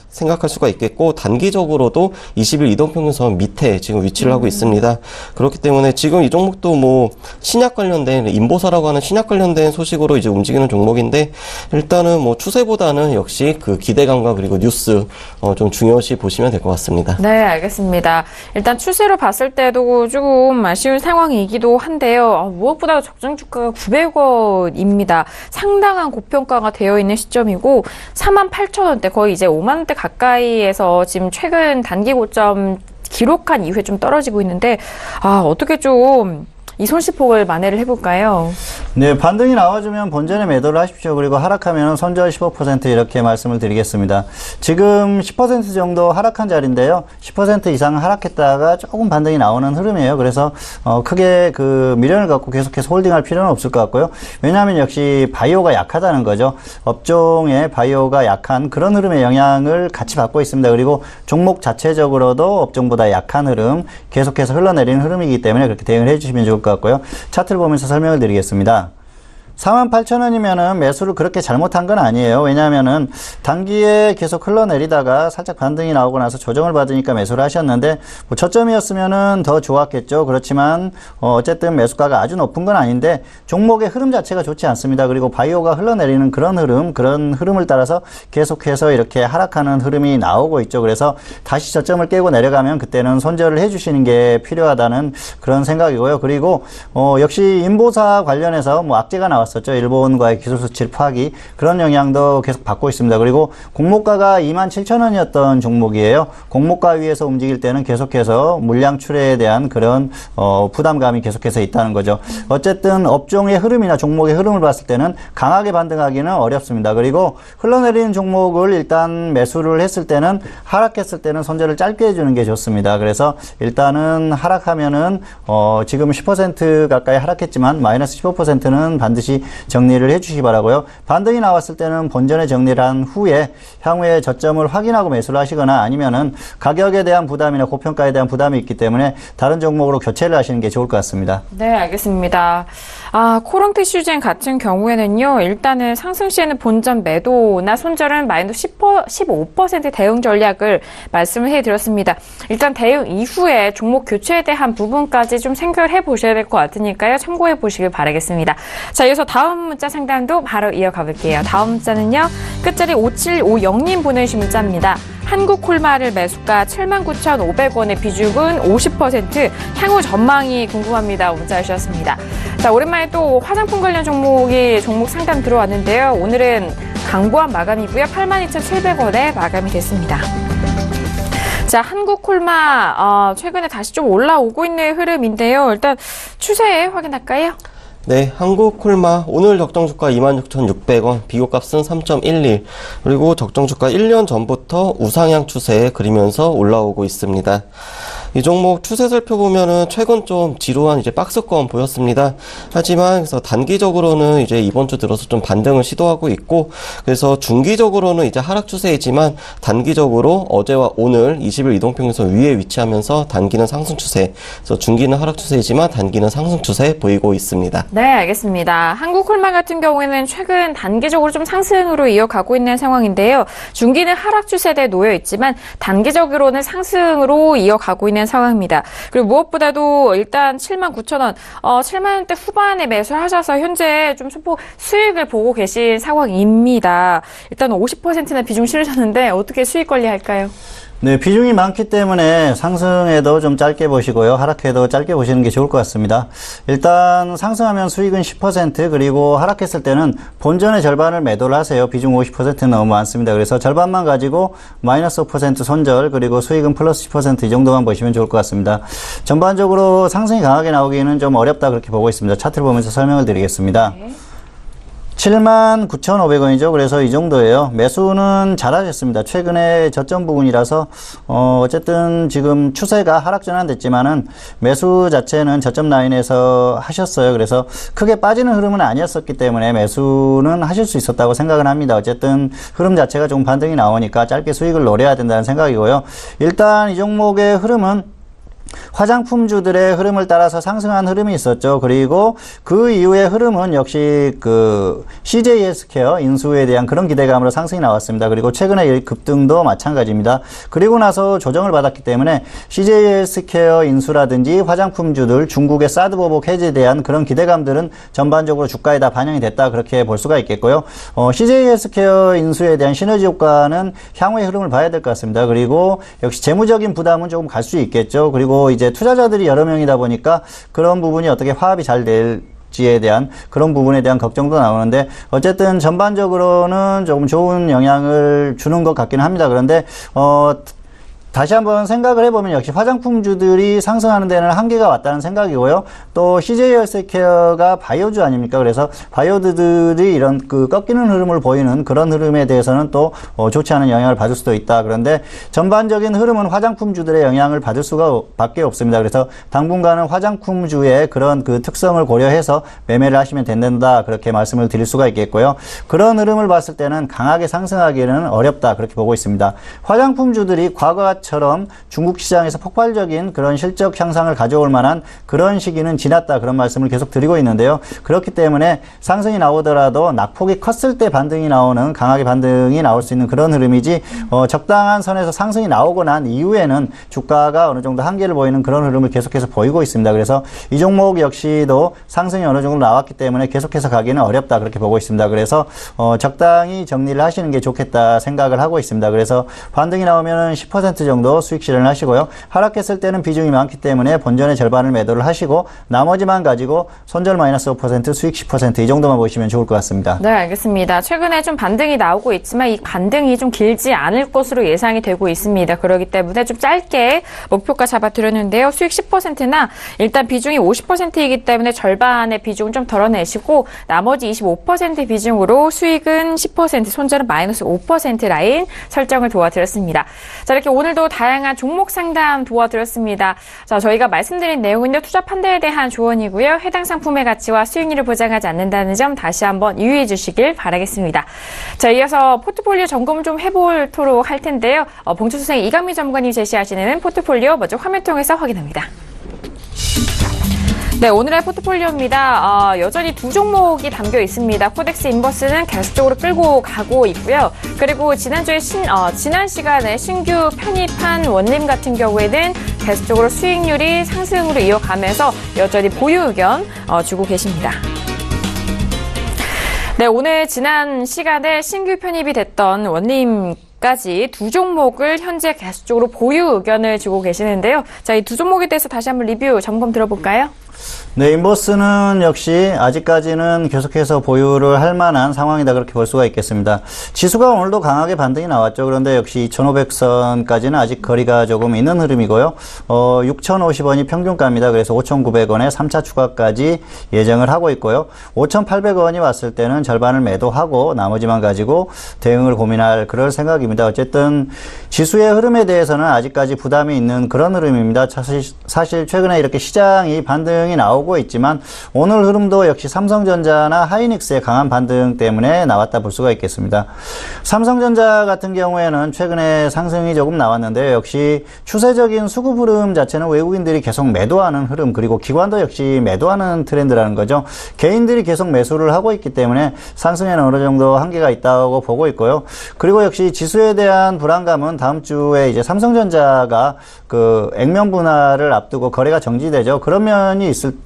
생각할 수가 있겠고 단기적으로도 20일 이동평균선 밑에 지금 위치를 하고 있습니다. 그렇기 때문에 지금 이 종목도 신약 관련된 인보사라고 하는 신약 관련된 소식으로 이제 움직이는 종목인데 일단은 추세보다는 역시 그 기대감과 그리고 뉴스 좀 중요시 보시면 될 것 같습니다. 네, 알겠습니다. 일단 추세로 봤을 때도 조금 아쉬운 상황이기도 한데요. 무엇보다 적정 주가가 900원입니다. 상당한 고평가가 되어 있는 시점이고 48,000원대 거의 이제 5만원대 가까이 에서 지금 최근 단기 고점 기록한 이후에 좀 떨어지고 있는데 어떻게 좀 이 손실폭을 만회를 해볼까요? 네, 반등이 나와주면 본전에 매도를 하십시오. 그리고 하락하면 손절 15% 이렇게 말씀을 드리겠습니다. 지금 10% 정도 하락한 자리인데요. 10% 이상 하락했다가 조금 반등이 나오는 흐름이에요. 그래서 크게 그 미련을 갖고 계속해서 홀딩할 필요는 없을 것 같고요. 왜냐하면 역시 바이오가 약하다는 거죠. 업종의 바이오가 약한 그런 흐름의 영향을 같이 받고 있습니다. 그리고 종목 자체적으로도 업종보다 약한 흐름, 계속해서 흘러내리는 흐름이기 때문에 그렇게 대응을 해주시면 좋을 것 같고요. 같고요. 차트를 보면서 설명을 드리겠습니다. 48,000원이면은 매수를 그렇게 잘못한 건 아니에요. 왜냐하면은 단기에 계속 흘러내리다가 살짝 반등이 나오고 나서 조정을 받으니까 매수를 하셨는데 저점이었으면은 더 좋았겠죠. 그렇지만 어쨌든 매수가가 아주 높은 건 아닌데 종목의 흐름 자체가 좋지 않습니다. 그리고 바이오가 흘러내리는 그런 흐름을 따라서 계속해서 이렇게 하락하는 흐름이 나오고 있죠. 그래서 다시 저점을 깨고 내려가면 그때는 손절을 해주시는 게 필요하다는 그런 생각이고요. 그리고 역시 인보사 관련해서 악재가 나왔습니다. 나왔었죠. 일본과의 기술수출 파기 그런 영향도 계속 받고 있습니다. 그리고 공모가가 27,000원이었던 종목이에요. 공모가 위에서 움직일 때는 계속해서 물량 출회에 대한 그런 부담감이 계속해서 있다는 거죠. 어쨌든 업종의 흐름이나 종목의 흐름을 봤을 때는 강하게 반등하기는 어렵습니다. 그리고 흘러내리는 종목을 일단 매수를 했을 때는 하락했을 때는 손절을 짧게 해주는 게 좋습니다. 그래서 일단은 하락하면은 지금 10% 가까이 하락했지만 마이너스 15%는 반드시 정리를 해주시기 바라고요. 반등이 나왔을 때는 본전에 정리를 한 후에 향후에 저점을 확인하고 매수를 하시거나 아니면은 가격에 대한 부담이나 고평가에 대한 부담이 있기 때문에 다른 종목으로 교체를 하시는 게 좋을 것 같습니다. 네, 알겠습니다. 코롱 티슈젠 같은 경우에는요, 일단은 상승 시에는 본전 매도나 손절은 마이너스 15% 대응 전략을 말씀을 해드렸습니다. 일단 대응 이후에 종목 교체에 대한 부분까지 좀 생각해 보셔야 될 것 같으니까요. 참고해 보시길 바라겠습니다. 자, 이어서 다음 문자 상담도 바로 이어가 볼게요. 다음 문자는요, 끝자리 5750님 보내주신 문자입니다. 한국콜마를 매수가 79,500원의 비중은 50%, 향후 전망이 궁금합니다. 문자 주셨습니다. 자, 오랜만에 또 화장품 관련 종목 상담 들어왔는데요. 오늘은 강보한 마감이고요. 82,700원에 마감이 됐습니다. 자, 한국콜마 최근에 다시 좀 올라오고 있는 흐름인데요. 일단 추세 확인할까요? 네, 한국콜마 오늘 적정주가 26,600원, 비교값은 3.11, 그리고 적정주가 1년 전부터 우상향 추세에 그리면서 올라오고 있습니다. 이 종목 추세 살펴보면은 최근 좀 지루한 이제 박스권 보였습니다. 하지만 그래서 단기적으로는 이제 이번 주 들어서 좀 반등을 시도하고 있고, 그래서 중기적으로는 이제 하락 추세이지만 단기적으로 어제와 오늘 20일 이동평균선 위에 위치하면서 단기는 상승 추세, 그래서 중기는 하락 추세이지만 단기는 상승 추세 보이고 있습니다. 네, 알겠습니다. 한국콜마 같은 경우에는 최근 단기적으로 좀 상승으로 이어가고 있는 상황인데요. 중기는 하락 추세대에 놓여 있지만 단기적으로는 상승으로 이어가고 있는 상황입니다. 그리고 무엇보다도 일단 79,000원, 7만원대 후반에 매수하셔서 현재 좀 소폭 수익을 보고 계신 상황입니다. 일단 50%나 비중 실으셨는데 어떻게 수익 관리할까요? 네, 비중이 많기 때문에 상승해도 좀 짧게 보시고요. 하락해도 짧게 보시는 게 좋을 것 같습니다. 일단 상승하면 수익은 10%, 그리고 하락했을 때는 본전의 절반을 매도를 하세요. 비중 50%는 너무 많습니다. 그래서 절반만 가지고 마이너스 5% 손절, 그리고 수익은 플러스 10% 이 정도만 보시면 좋을 것 같습니다. 전반적으로 상승이 강하게 나오기는 좀 어렵다 그렇게 보고 있습니다. 차트를 보면서 설명을 드리겠습니다. 네. 79,500원이죠. 그래서 이 정도예요. 매수는 잘하셨습니다. 최근에 저점 부분이라서 어쨌든 지금 추세가 하락 전환됐지만은 매수 자체는 저점 라인에서 하셨어요. 그래서 크게 빠지는 흐름은 아니었었기 때문에 매수는 하실 수 있었다고 생각은 합니다. 어쨌든 흐름 자체가 좀 반등이 나오니까 짧게 수익을 노려야 된다는 생각이고요. 일단 이 종목의 흐름은 화장품주들의 흐름을 따라서 상승한 흐름이 있었죠. 그리고 그 이후의 흐름은 역시 그 CJ 헬스케어 인수에 대한 그런 기대감으로 상승이 나왔습니다. 그리고 최근에 급등도 마찬가지입니다. 그리고 나서 조정을 받았기 때문에 CJ 헬스케어 인수라든지 화장품주들, 중국의 사드 보복 해제에 대한 그런 기대감들은 전반적으로 주가에 다 반영이 됐다 그렇게 볼 수가 있겠고요. CJ 헬스케어 인수에 대한 시너지 효과는 향후의 흐름을 봐야 될 것 같습니다. 그리고 역시 재무적인 부담은 조금 갈 수 있겠죠. 그리고 이제 투자자들이 여러 명이다 보니까 그런 부분이 어떻게 화합이 잘 될지에 대한 그런 부분에 대한 걱정도 나오는데, 어쨌든 전반적으로는 조금 좋은 영향을 주는 것 같기는 합니다. 그런데 다시 한번 생각을 해보면 역시 화장품주들이 상승하는 데는 한계가 왔다는 생각이고요. 또 CJ 헬스케어가 바이오주 아닙니까? 그래서 바이오들이 이런 그 꺾이는 흐름을 보이는 그런 흐름에 대해서는 또 좋지 않은 영향을 받을 수도 있다. 그런데 전반적인 흐름은 화장품주들의 영향을 받을 수밖에 없습니다. 그래서 당분간은 화장품주의 그런 그 특성을 고려해서 매매를 하시면 된다. 그렇게 말씀을 드릴 수가 있겠고요. 그런 흐름을 봤을 때는 강하게 상승하기는 어렵다. 그렇게 보고 있습니다. 화장품주들이 과거와 처럼 중국 시장에서 폭발적인 그런 실적 향상을 가져올 만한 그런 시기는 지났다, 그런 말씀을 계속 드리고 있는데요. 그렇기 때문에 상승이 나오더라도 낙폭이 컸을 때 반등이 나오는, 강하게 반등이 나올 수 있는 그런 흐름이지, 적당한 선에서 상승이 나오고 난 이후에는 주가가 어느 정도 한계를 보이는 그런 흐름을 계속해서 보이고 있습니다. 그래서 이 종목 역시도 상승이 어느 정도 나왔기 때문에 계속해서 가기는 어렵다, 그렇게 보고 있습니다. 그래서 적당히 정리를 하시는 게 좋겠다 생각을 하고 있습니다. 그래서 반등이 나오면 10% 정도 수익 실현을 하시고요. 하락했을 때는 비중이 많기 때문에 본전의 절반을 매도를 하시고 나머지만 가지고 손절 마이너스 5%, 수익 10% 이 정도만 보시면 좋을 것 같습니다. 네, 알겠습니다. 최근에 좀 반등이 나오고 있지만 이 반등이 좀 길지 않을 것으로 예상이 되고 있습니다. 그렇기 때문에 좀 짧게 목표가 잡아드렸는데요. 수익 10%나 일단 비중이 50%이기 때문에 절반의 비중을 좀 덜어내시고 나머지 25% 비중으로 수익은 10%, 손절은 마이너스 5% 라인 설정을 도와드렸습니다. 자, 이렇게 오늘도 다양한 종목 상담 도와드렸습니다. 자, 저희가 말씀드린 내용은요, 투자 판단에 대한 조언이고요. 해당 상품의 가치와 수익률을 보장하지 않는다는 점 다시 한번 유의해 주시길 바라겠습니다. 자, 이어서 포트폴리오 점검을 좀 해보도록 할 텐데요. 봉투수생 이강미 전문가님 제시하시는 포트폴리오 먼저 화면 통해서 확인합니다. 네, 오늘의 포트폴리오입니다. 여전히 두 종목이 담겨 있습니다. 코덱스 인버스는 계속적으로 끌고 가고 있고요. 그리고 지난주에 지난 시간에 신규 편입한 원림 같은 경우에는 계속적으로 수익률이 상승으로 이어가면서 여전히 보유 의견 주고 계십니다. 네, 오늘 지난 시간에 신규 편입이 됐던 원림까지 두 종목을 현재 계속적으로 보유 의견을 주고 계시는데요. 자, 이 두 종목에 대해서 다시 한번 리뷰 점검 들어볼까요? 네, 인버스는 역시 아직까지는 계속해서 보유를 할 만한 상황이다 그렇게 볼 수가 있겠습니다. 지수가 오늘도 강하게 반등이 나왔죠. 그런데 역시 2,500선까지는 아직 거리가 조금 있는 흐름이고요. 6,050원이 평균가입니다. 그래서 5,900원에 3차 추가까지 예정을 하고 있고요. 5,800원이 왔을 때는 절반을 매도하고 나머지만 가지고 대응을 고민할 그럴 생각입니다. 어쨌든 지수의 흐름에 대해서는 아직까지 부담이 있는 그런 흐름입니다. 사실 최근에 이렇게 시장이 반등이 나오고 있지만 오늘 흐름도 역시 삼성전자나 하이닉스의 강한 반등 때문에 나왔다 볼 수가 있겠습니다. 삼성전자 같은 경우에는 최근에 상승이 조금 나왔는데 역시 추세적인 수급 흐름 자체는 외국인들이 계속 매도하는 흐름, 그리고 기관도 역시 매도하는 트렌드라는 거죠. 개인들이 계속 매수를 하고 있기 때문에 상승에는 어느 정도 한계가 있다고 보고 있고요. 그리고 역시 지수에 대한 불안감은 다음 주에 이제 삼성전자가 그 액면 분할을 앞두고 거래가 정지되죠. 그런 면이 있을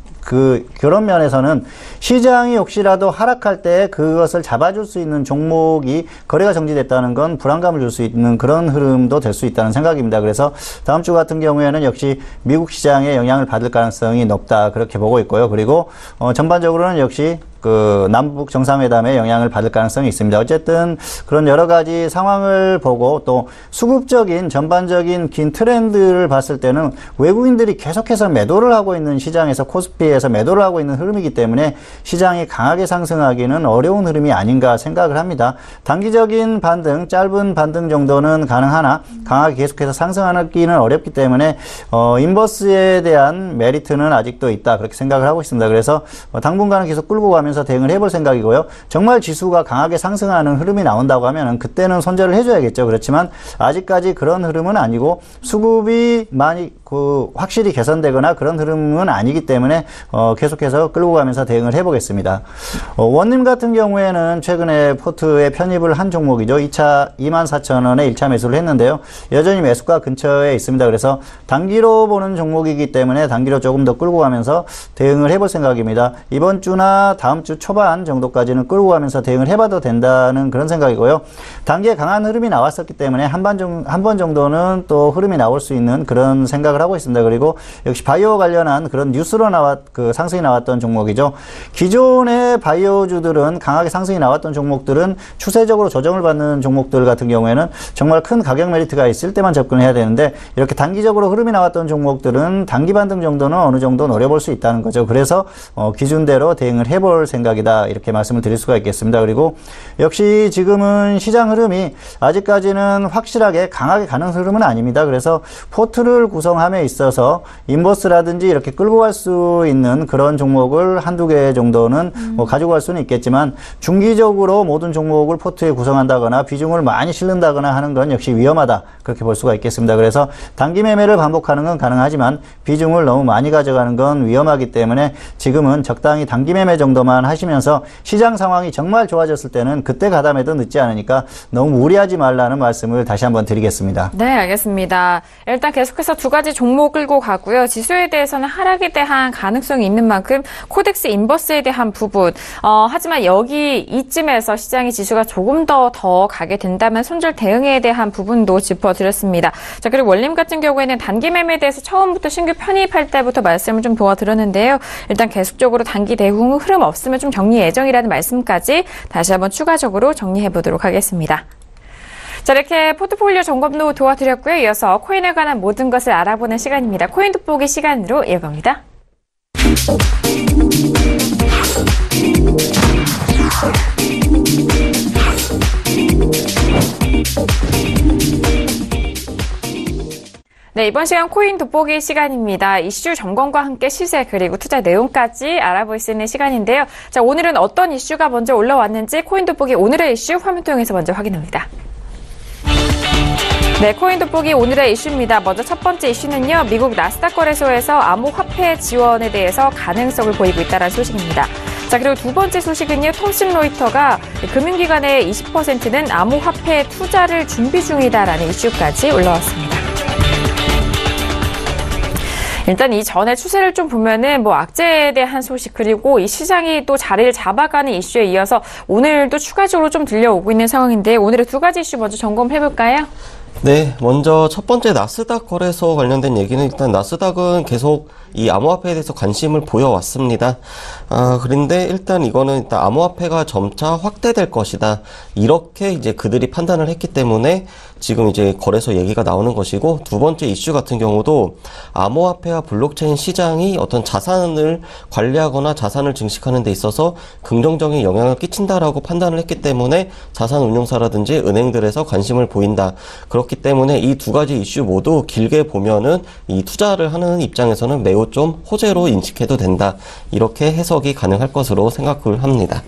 그런 면에서는 시장이 혹시라도 하락할 때 그것을 잡아줄 수 있는 종목이 거래가 정지됐다는 건 불안감을 줄 수 있는 그런 흐름도 될 수 있다는 생각입니다. 그래서 다음 주 같은 경우에는 역시 미국 시장에 영향을 받을 가능성이 높다 그렇게 보고 있고요. 그리고 전반적으로는 역시 그 남북 정상회담에 영향을 받을 가능성이 있습니다. 어쨌든 그런 여러 가지 상황을 보고 또 수급적인 전반적인 긴 트렌드를 봤을 때는 외국인들이 계속해서 매도를 하고 있는 시장에서 코스피에서 매도를 하고 있는 흐름이기 때문에 시장이 강하게 상승하기는 어려운 흐름이 아닌가 생각을 합니다. 단기적인 반등, 짧은 반등 정도는 가능하나 강하게 계속해서 상승하기는 어렵기 때문에 인버스에 대한 메리트는 아직도 있다 그렇게 생각을 하고 있습니다. 그래서 당분간은 계속 끌고 가면서 대응을 해볼 생각이고요. 정말 지수가 강하게 상승하는 흐름이 나온다고 하면 그때는 손절을 해줘야겠죠. 그렇지만 아직까지 그런 흐름은 아니고 수급이 많이 확실히 개선되거나 그런 흐름은 아니기 때문에 계속해서 끌고 가면서 대응을 해보겠습니다. 원림 같은 경우에는 최근에 포트에 편입을 한 종목이죠. 24,000원에 1차 매수를 했는데요. 여전히 매수가 근처에 있습니다. 그래서 단기로 보는 종목이기 때문에 단기로 조금 더 끌고 가면서 대응을 해볼 생각입니다. 이번 주나 다음 주 초반 정도까지는 끌고 가면서 대응을 해봐도 된다는 그런 생각이고요. 단기에 강한 흐름이 나왔었기 때문에 한 번 정도는 또 흐름이 나올 수 있는 그런 생각을 하고 있습니다. 그리고 역시 바이오 관련한 그런 뉴스로 상승이 나왔던 종목이죠. 기존의 바이오주들은 강하게 상승이 나왔던 종목들은 추세적으로 조정을 받는 종목들 같은 경우에는 정말 큰 가격 메리트가 있을 때만 접근해야 되는데 이렇게 단기적으로 흐름이 나왔던 종목들은 단기 반등 정도는 어느 정도 노려볼 수 있다는 거죠. 그래서 기준대로 대응을 해볼 생각이다 이렇게 말씀을 드릴 수가 있겠습니다. 그리고 역시 지금은 시장 흐름이 아직까지는 확실하게 강하게 가는 흐름은 아닙니다. 그래서 포트를 구성함에 있어서 인버스라든지 이렇게 끌고 갈 수 있는 그런 종목을 한두 개 정도는 가지고 갈 수는 있겠지만 중기적으로 모든 종목을 포트에 구성한다거나 비중을 많이 실른다거나 하는 건 역시 위험하다 그렇게 볼 수가 있겠습니다. 그래서 단기 매매를 반복하는 건 가능하지만 비중을 너무 많이 가져가는 건 위험하기 때문에 지금은 적당히 단기 매매 정도만 하시면서 시장 상황이 정말 좋아졌을 때는 그때 가담해도 늦지 않으니까 너무 무리하지 말라는 말씀을 다시 한번 드리겠습니다. 네, 알겠습니다. 일단 계속해서 두 가지 가지 종목 끌고 가고요. 지수에 대해서는 하락에 대한 가능성이 있는 만큼 코덱스 인버스에 대한 부분. 하지만 여기 이쯤에서 시장의 지수가 조금 더 가게 된다면 손절 대응에 대한 부분도 짚어드렸습니다. 자, 그리고 원림 같은 경우에는 단기 매매에 대해서 처음부터 신규 편입할 때부터 말씀을 좀 도와드렸는데요. 일단 계속적으로 단기 대응 흐름 없으면 좀 정리 예정이라는 말씀까지 다시 한번 추가적으로 정리해 보도록 하겠습니다. 자, 이렇게 포트폴리오 점검도 도와드렸고요. 이어서 코인에 관한 모든 것을 알아보는 시간입니다. 코인 돋보기 시간으로 이어갑니다. 네, 이번 시간 코인 돋보기 시간입니다. 이슈 점검과 함께 시세 그리고 투자 내용까지 알아볼 수 있는 시간인데요. 자, 오늘은 어떤 이슈가 먼저 올라왔는지 코인 돋보기 오늘의 이슈 화면 통해서 먼저 확인합니다. 네, 코인 돋보기 오늘의 이슈입니다. 먼저 첫 번째 이슈는요. 미국 나스닥 거래소에서 암호화폐 지원에 대해서 가능성을 보이고 있다는 소식입니다. 자, 그리고 두 번째 소식은요. 통신 로이터가 금융기관의 20%는 암호화폐 투자를 준비 중이다라는 이슈까지 올라왔습니다. 일단 이 전에 추세를 좀 보면은 악재에 대한 소식 그리고 이 시장이 또 자리를 잡아가는 이슈에 이어서 오늘도 추가적으로 좀 들려오고 있는 상황인데 오늘의 두 가지 이슈 먼저 점검해 볼까요? 네, 먼저 첫 번째 나스닥 거래소 관련된 얘기는 일단 나스닥은 계속 이 암호화폐에 대해서 관심을 보여왔습니다. 그런데 일단 이거는 일단 암호화폐가 점차 확대될 것이다. 이렇게 이제 그들이 판단을 했기 때문에 지금 이제 거래소 얘기가 나오는 것이고, 두 번째 이슈 같은 경우도 암호화폐와 블록체인 시장이 어떤 자산을 관리하거나 자산을 증식하는 데 있어서 긍정적인 영향을 끼친다라고 판단을 했기 때문에 자산운용사라든지 은행들에서 관심을 보인다. 그렇기 때문에 이 두 가지 이슈 모두 길게 보면은 이 투자를 하는 입장에서는 매우 좀 호재로 인식해도 된다. 이렇게 해석이 가능할 것으로 생각을 합니다.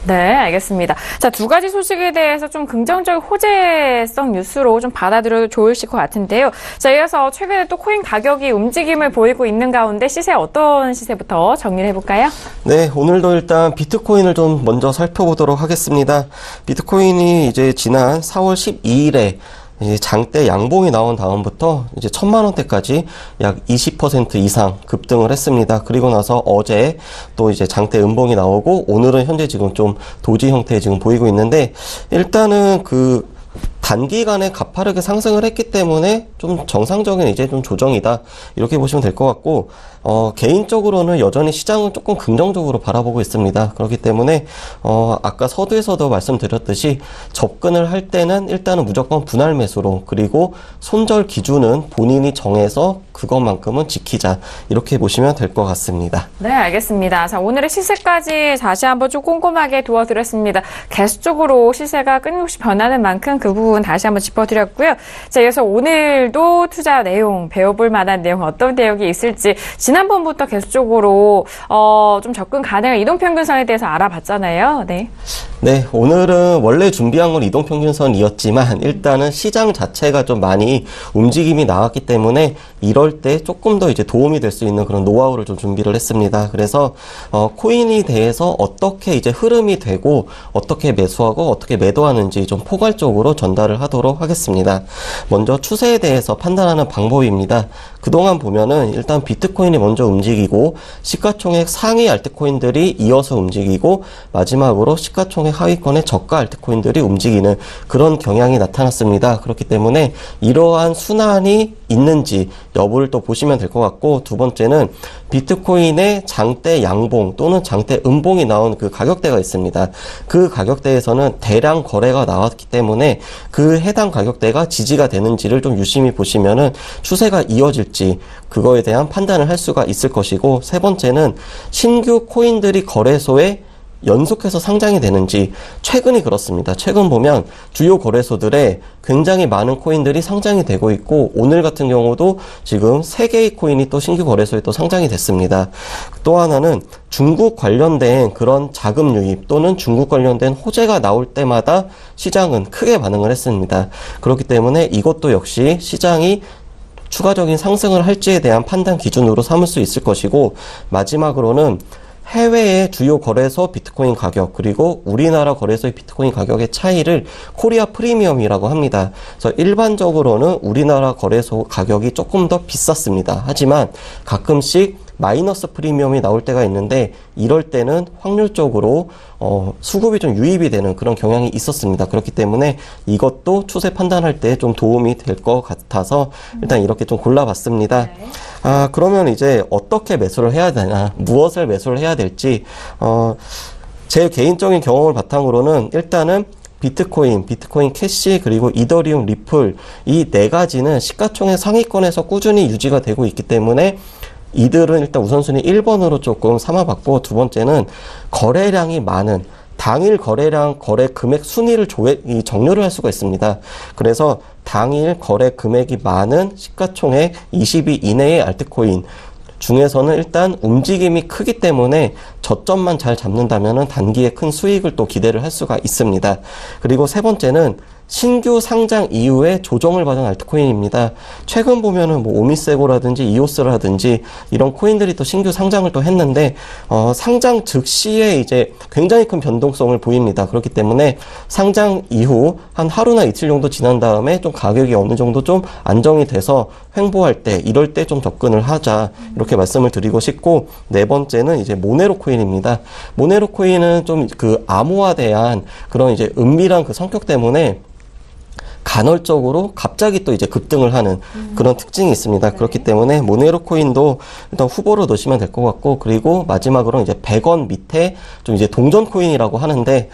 네, 알겠습니다. 자, 두 가지 소식에 대해서 좀 긍정적 호재성 뉴스로 좀 받아들여도 좋으실 것 같은데요. 자, 이어서 최근에 또 코인 가격이 움직임을 보이고 있는 가운데 시세 어떤 시세부터 정리를 해볼까요? 네, 오늘도 일단 비트코인을 좀 먼저 살펴보도록 하겠습니다. 비트코인이 이제 지난 4월 12일에 장대 양봉이 나온 다음부터 이제 1,000만 원대까지 약 20% 이상 급등을 했습니다. 그리고 나서 어제 또 이제 장대 음봉이 나오고 오늘은 현재 지금 좀 도지 형태에 지금 보이고 있는데, 일단은 그 단기간에 가파르게 상승을 했기 때문에 좀 정상적인 이제 좀 조정이다. 이렇게 보시면 될 것 같고, 개인적으로는 여전히 시장은 조금 긍정적으로 바라보고 있습니다. 그렇기 때문에, 아까 서두에서도 말씀드렸듯이 접근을 할 때는 일단은 무조건 분할 매수로, 그리고 손절 기준은 본인이 정해서 그것만큼은 지키자. 이렇게 보시면 될 것 같습니다. 네, 알겠습니다. 자, 오늘의 시세까지 다시 한번 좀 꼼꼼하게 도와드렸습니다. 계속적으로 시세가 끊임없이 변하는 만큼 그 부분 다시 한번 짚어드렸고요. 자, 이어서 오늘도 투자 내용, 배워볼 만한 내용, 어떤 내용이 있을지 지난번부터 계속적으로 좀 접근 가능한 이동평균선에 대해서 알아봤잖아요. 네. 네, 오늘은 원래 준비한 건 이동평균선이었지만 일단은 시장 자체가 좀 많이 움직임이 나왔기 때문에 이럴 때 조금 더 이제 도움이 될 수 있는 그런 노하우를 좀 준비를 했습니다. 그래서 코인에 대해서 어떻게 이제 흐름이 되고 어떻게 매수하고 어떻게 매도하는지 좀 포괄적으로 전달을 하도록 하겠습니다. 먼저 추세에 대해서 판단하는 방법입니다. 그동안 보면은 일단 비트코인이 먼저 움직이고 시가총액 상위 알트코인들이 이어서 움직이고 마지막으로 시가총액 하위권의 저가 알트코인들이 움직이는 그런 경향이 나타났습니다. 그렇기 때문에 이러한 순환이 있는지 여부를 또 보시면 될 것 같고, 두 번째는 비트코인의 장대 양봉 또는 장대 음봉이 나온 그 가격대가 있습니다. 그 가격대에서는 대량 거래가 나왔기 때문에 그 해당 가격대가 지지가 되는지를 좀 유심히 보시면은 추세가 이어질지 그거에 대한 판단을 할 수가 있을 것이고, 세 번째는 신규 코인들이 거래소에 연속해서 상장이 되는지, 최근이 그렇습니다. 최근 보면 주요 거래소들에 굉장히 많은 코인들이 상장이 되고 있고, 오늘 같은 경우도 지금 3개의 코인이 또 신규 거래소에 또 상장이 됐습니다. 또 하나는 중국 관련된 그런 자금 유입 또는 중국 관련된 호재가 나올 때마다 시장은 크게 반응을 했습니다. 그렇기 때문에 이것도 역시 시장이 추가적인 상승을 할지에 대한 판단 기준으로 삼을 수 있을 것이고, 마지막으로는 해외의 주요 거래소 비트코인 가격 그리고 우리나라 거래소의 비트코인 가격의 차이를 코리아 프리미엄이라고 합니다. 그래서 일반적으로는 우리나라 거래소 가격이 조금 더 비쌌습니다. 하지만 가끔씩 마이너스 프리미엄이 나올 때가 있는데 이럴 때는 확률적으로 수급이 좀 유입이 되는 그런 경향이 있었습니다. 그렇기 때문에 이것도 추세 판단할 때 좀 도움이 될 것 같아서 일단 이렇게 좀 골라봤습니다. 그러면 이제 어떻게 매수를 해야 되나, 무엇을 매수를 해야 될지 제 개인적인 경험을 바탕으로는 일단은 비트코인 캐시, 그리고 이더리움, 리플 이 네 가지는 시가총액 상위권에서 꾸준히 유지가 되고 있기 때문에 이들은 일단 우선순위 1번으로 조금 삼아봤고, 두 번째는 거래량이 많은 당일 거래량, 거래 금액 순위를 정렬을 할 수가 있습니다. 그래서 당일 거래 금액이 많은 시가총액 20위 이내의 알트코인 중에서는 일단 움직임이 크기 때문에 저점만 잘 잡는다면 단기에 큰 수익을 또 기대를 할 수가 있습니다. 그리고 세 번째는 신규 상장 이후에 조정을 받은 알트코인입니다. 최근 보면은 뭐 오미세고라든지 이오스라든지 이런 코인들이 또 신규 상장을 또 했는데 상장 즉시에 이제 굉장히 큰 변동성을 보입니다. 그렇기 때문에 상장 이후 한 하루나 이틀 정도 지난 다음에 좀 가격이 어느 정도 좀 안정이 돼서 횡보할 때, 이럴 때 좀 접근을 하자, 이렇게 말씀을 드리고 싶고, 네 번째는 이제 모네로 코인입니다. 모네로 코인은 좀 그 암호화대한 그런 이제 은밀한 그 성격 때문에 간헐적으로 갑자기 또 이제 급등을 하는 그런 특징이 있습니다. 네. 그렇기 때문에 모네로 코인도 일단 후보로 넣으시면 될 것 같고, 그리고 마지막으로 이제 100원 밑에 좀 이제 동전 코인이라고 하는데,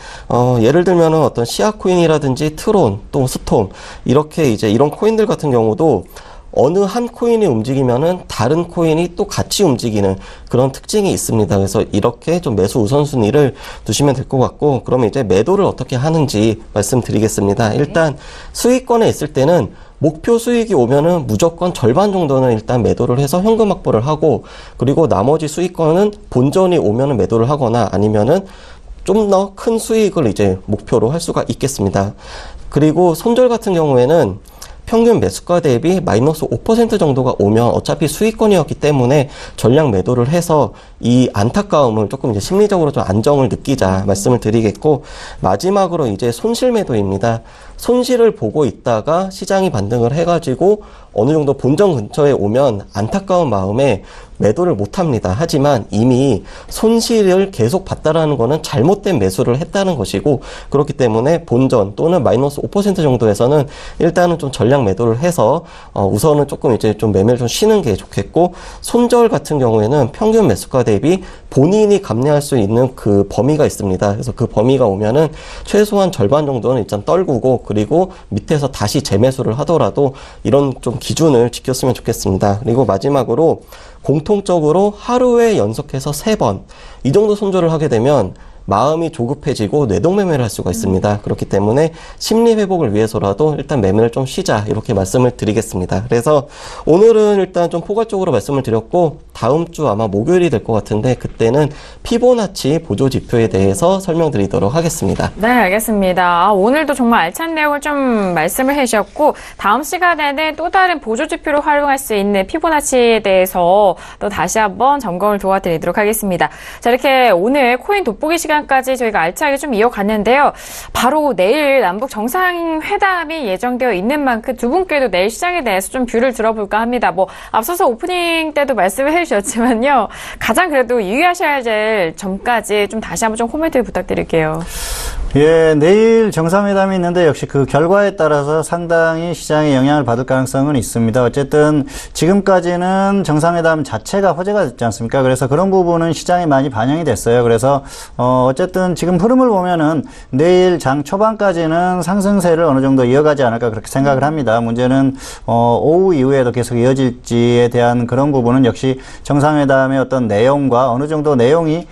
예를 들면은 어떤 시아 코인이라든지 트론, 또 스톰, 이렇게 이제 이런 코인들 같은 경우도 어느 한 코인이 움직이면은 다른 코인이 또 같이 움직이는 그런 특징이 있습니다. 그래서 이렇게 좀 매수 우선순위를 두시면 될 것 같고, 그러면 이제 매도를 어떻게 하는지 말씀드리겠습니다. 일단 수익권에 있을 때는 목표 수익이 오면은 무조건 절반 정도는 일단 매도를 해서 현금 확보를 하고, 그리고 나머지 수익권은 본전이 오면은 매도를 하거나 아니면은 좀 더 큰 수익을 이제 목표로 할 수가 있겠습니다. 그리고 손절 같은 경우에는 평균 매수가 대비 마이너스 5% 정도가 오면 어차피 수익권이었기 때문에 전량 매도를 해서 이 안타까움을 조금 이제 심리적으로 좀 안정을 느끼자 말씀을 드리겠고, 마지막으로 이제 손실 매도입니다. 손실을 보고 있다가 시장이 반등을 해가지고 어느 정도 본전 근처에 오면 안타까운 마음에 매도를 못합니다. 하지만 이미 손실을 계속 봤다라는 거는 잘못된 매수를 했다는 것이고, 그렇기 때문에 본전 또는 마이너스 5% 정도에서는 일단은 좀 전량 매도를 해서 우선은 조금 이제 좀 매매를 좀 쉬는 게 좋겠고, 손절 같은 경우에는 평균 매수가 대비 본인이 감내할 수 있는 그 범위가 있습니다. 그래서 그 범위가 오면은 최소한 절반 정도는 일단 떨구고, 그리고 밑에서 다시 재매수를 하더라도 이런 좀 기준을 지켰으면 좋겠습니다. 그리고 마지막으로 공통적으로 하루에 연속해서 3번 이 정도 손절을 하게 되면 마음이 조급해지고 뇌동매매를 할 수가 있습니다. 그렇기 때문에 심리 회복을 위해서라도 일단 매매를 좀 쉬자, 이렇게 말씀을 드리겠습니다. 그래서 오늘은 일단 좀 포괄적으로 말씀을 드렸고, 다음 주 아마 목요일이 될 것 같은데 그때는 피보나치 보조 지표에 대해서 설명드리도록 하겠습니다. 네, 알겠습니다. 오늘도 정말 알찬 내용을 좀 말씀을 해주셨고, 다음 시간에는 또 다른 보조 지표로 활용할 수 있는 피보나치에 대해서 또 다시 한번 점검을 도와드리도록 하겠습니다. 자, 이렇게 오늘 코인 돋보기 시간까지 저희가 알차게 좀 이어갔는데요. 바로 내일 남북 정상회담이 예정되어 있는 만큼 두 분께도 내일 시장에 대해서 좀 뷰를 들어볼까 합니다. 뭐 앞서서 오프닝 때도 말씀을 해주셨지만요. 가장 그래도 유의하셔야 될 점까지 좀 다시 한번 좀 코멘트 부탁드릴게요. 예, 내일 정상회담이 있는데 역시 그 결과에 따라서 상당히 시장에 영향을 받을 가능성은 있습니다. 어쨌든 지금까지는 정상회담 자체가 화제가 됐지 않습니까? 그래서 그런 부분은 시장에 많이 반영이 됐어요. 그래서 어쨌든 지금 흐름을 보면은 내일 장 초반까지는 상승세를 어느 정도 이어가지 않을까 그렇게 생각을 합니다. 문제는 오후 이후에도 계속 이어질지에 대한 그런 부분은 역시 정상회담의 어떤 내용과 어느 정도 내용이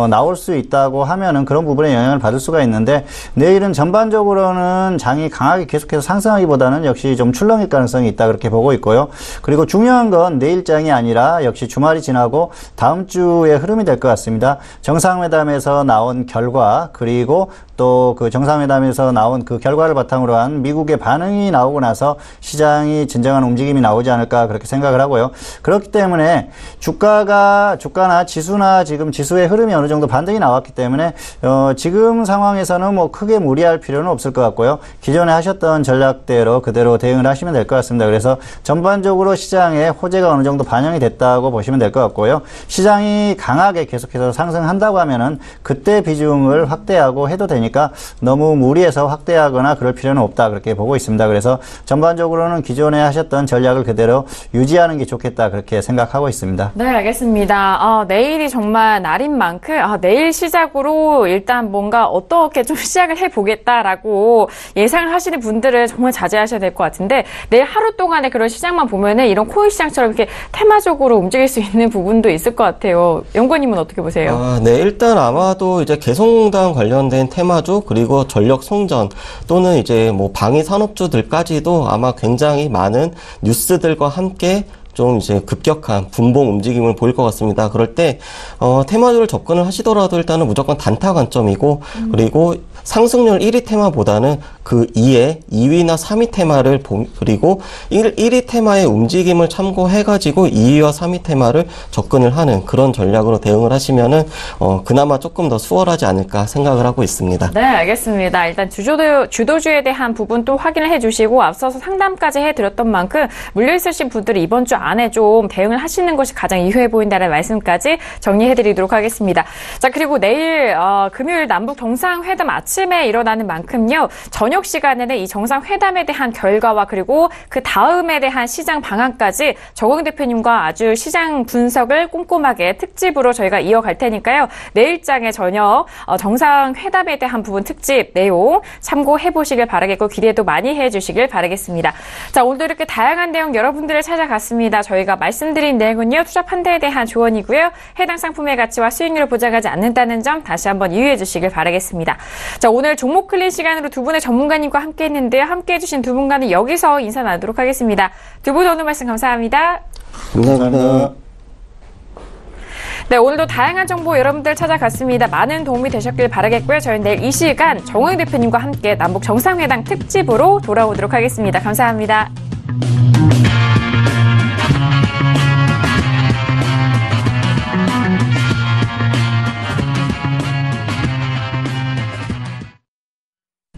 나올 수 있다고 하면은 그런 부분에 영향을 받을 수가 있는데, 내일은 전반적으로는 장이 강하게 계속해서 상승하기보다는 역시 좀 출렁일 가능성이 있다 그렇게 보고 있고요. 그리고 중요한 건 내일 장이 아니라 역시 주말이 지나고 다음 주의 흐름이 될 것 같습니다. 정상회담에서 나온 결과, 그리고 또 그 정상회담에서 나온 그 결과를 바탕으로 한 미국의 반응이 나오고 나서 시장이 진정한 움직임이 나오지 않을까 그렇게 생각을 하고요. 그렇기 때문에 주가나 지수나 지금 지수의 흐름이 어느 정도 반등이 나왔기 때문에 지금 상황에서는 뭐 크게 무리할 필요는 없을 것 같고요. 기존에 하셨던 전략대로 그대로 대응을 하시면 될 것 같습니다. 그래서 전반적으로 시장에 호재가 어느 정도 반영이 됐다고 보시면 될 것 같고요. 시장이 강하게 계속해서 상승한다고 하면은 그때 비중을 확대하고 해도 되니까 너무 무리해서 확대하거나 그럴 필요는 없다 그렇게 보고 있습니다. 그래서 전반적으로는 기존에 하셨던 전략을 그대로 유지하는 게 좋겠다 그렇게 생각하고 있습니다. 네, 알겠습니다. 내일이 정말 날인 만큼 내일 시작으로 일단 뭔가 어떻게 좀 시작을 해보겠다라고 예상을 하시는 분들은 정말 자제하셔야 될 것 같은데 내일 하루 동안의 그런 시장만 보면은 이런 코인 시장처럼 이렇게 테마적으로 움직일 수 있는 부분도 있을 것 같아요. 연구원님은 어떻게 보세요? 네, 일단 아마도 이제 개성공단 관련된 테마주 그리고 전력 송전 또는 이제 뭐 방위 산업주들까지도 아마 굉장히 많은 뉴스들과 함께 좀 이제 급격한 분봉 움직임을 보일 것 같습니다. 그럴 때 테마주를 접근을 하시더라도 일단은 무조건 단타 관점이고 그리고 상승률 1위 테마보다는 그 2위나 3위 테마를 그리고 1위 테마의 움직임을 참고해가지고 2위와 3위 테마를 접근을 하는 그런 전략으로 대응을 하시면은 그나마 조금 더 수월하지 않을까 생각을 하고 있습니다. 네, 알겠습니다. 일단 주도주에 대한 부분 또 확인을 해주시고 앞서서 상담까지 해드렸던 만큼 물려있으신 분들이 이번 주 안에 좀 대응을 하시는 것이 가장 유효해 보인다는 말씀까지 정리해드리도록 하겠습니다. 자, 그리고 내일 금요일 남북 정상회담 아침에 일어나는 만큼요. 저녁 시간에는 이 정상회담에 대한 결과와 그리고 그 다음에 대한 시장 방안까지 정홍 대표님과 아주 시장 분석을 꼼꼼하게 특집으로 저희가 이어갈 테니까요. 내일장에 저녁 정상회담에 대한 부분 특집 내용 참고해보시길 바라겠고 기대도 많이 해주시길 바라겠습니다. 자, 오늘도 이렇게 다양한 내용 여러분들을 찾아갔습니다. 저희가 말씀드린 내용은요. 투자 판단에 대한 조언이고요. 해당 상품의 가치와 수익률을 보장하지 않는다는 점 다시 한번 유의해 주시길 바라겠습니다. 자, 오늘 종목 클린 시간으로 두 분의 전문가님과 함께 했는데요. 함께 해주신 두 분과는 여기서 인사 나누도록 하겠습니다. 두 분 오늘 말씀 감사합니다. 감사합니다. 네, 오늘도 다양한 정보 여러분들 찾아갔습니다. 많은 도움이 되셨길 바라겠고요. 저희는 내일 이 시간 정홍 대표님과 함께 남북 정상회담 특집으로 돌아오도록 하겠습니다. 감사합니다.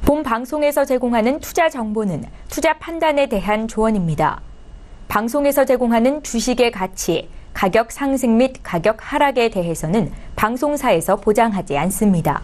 본 방송에서 제공하는 투자 정보는 투자 판단에 대한 조언입니다. 방송에서 제공하는 주식의 가치, 가격 상승 및 가격 하락에 대해서는 방송사에서 보장하지 않습니다.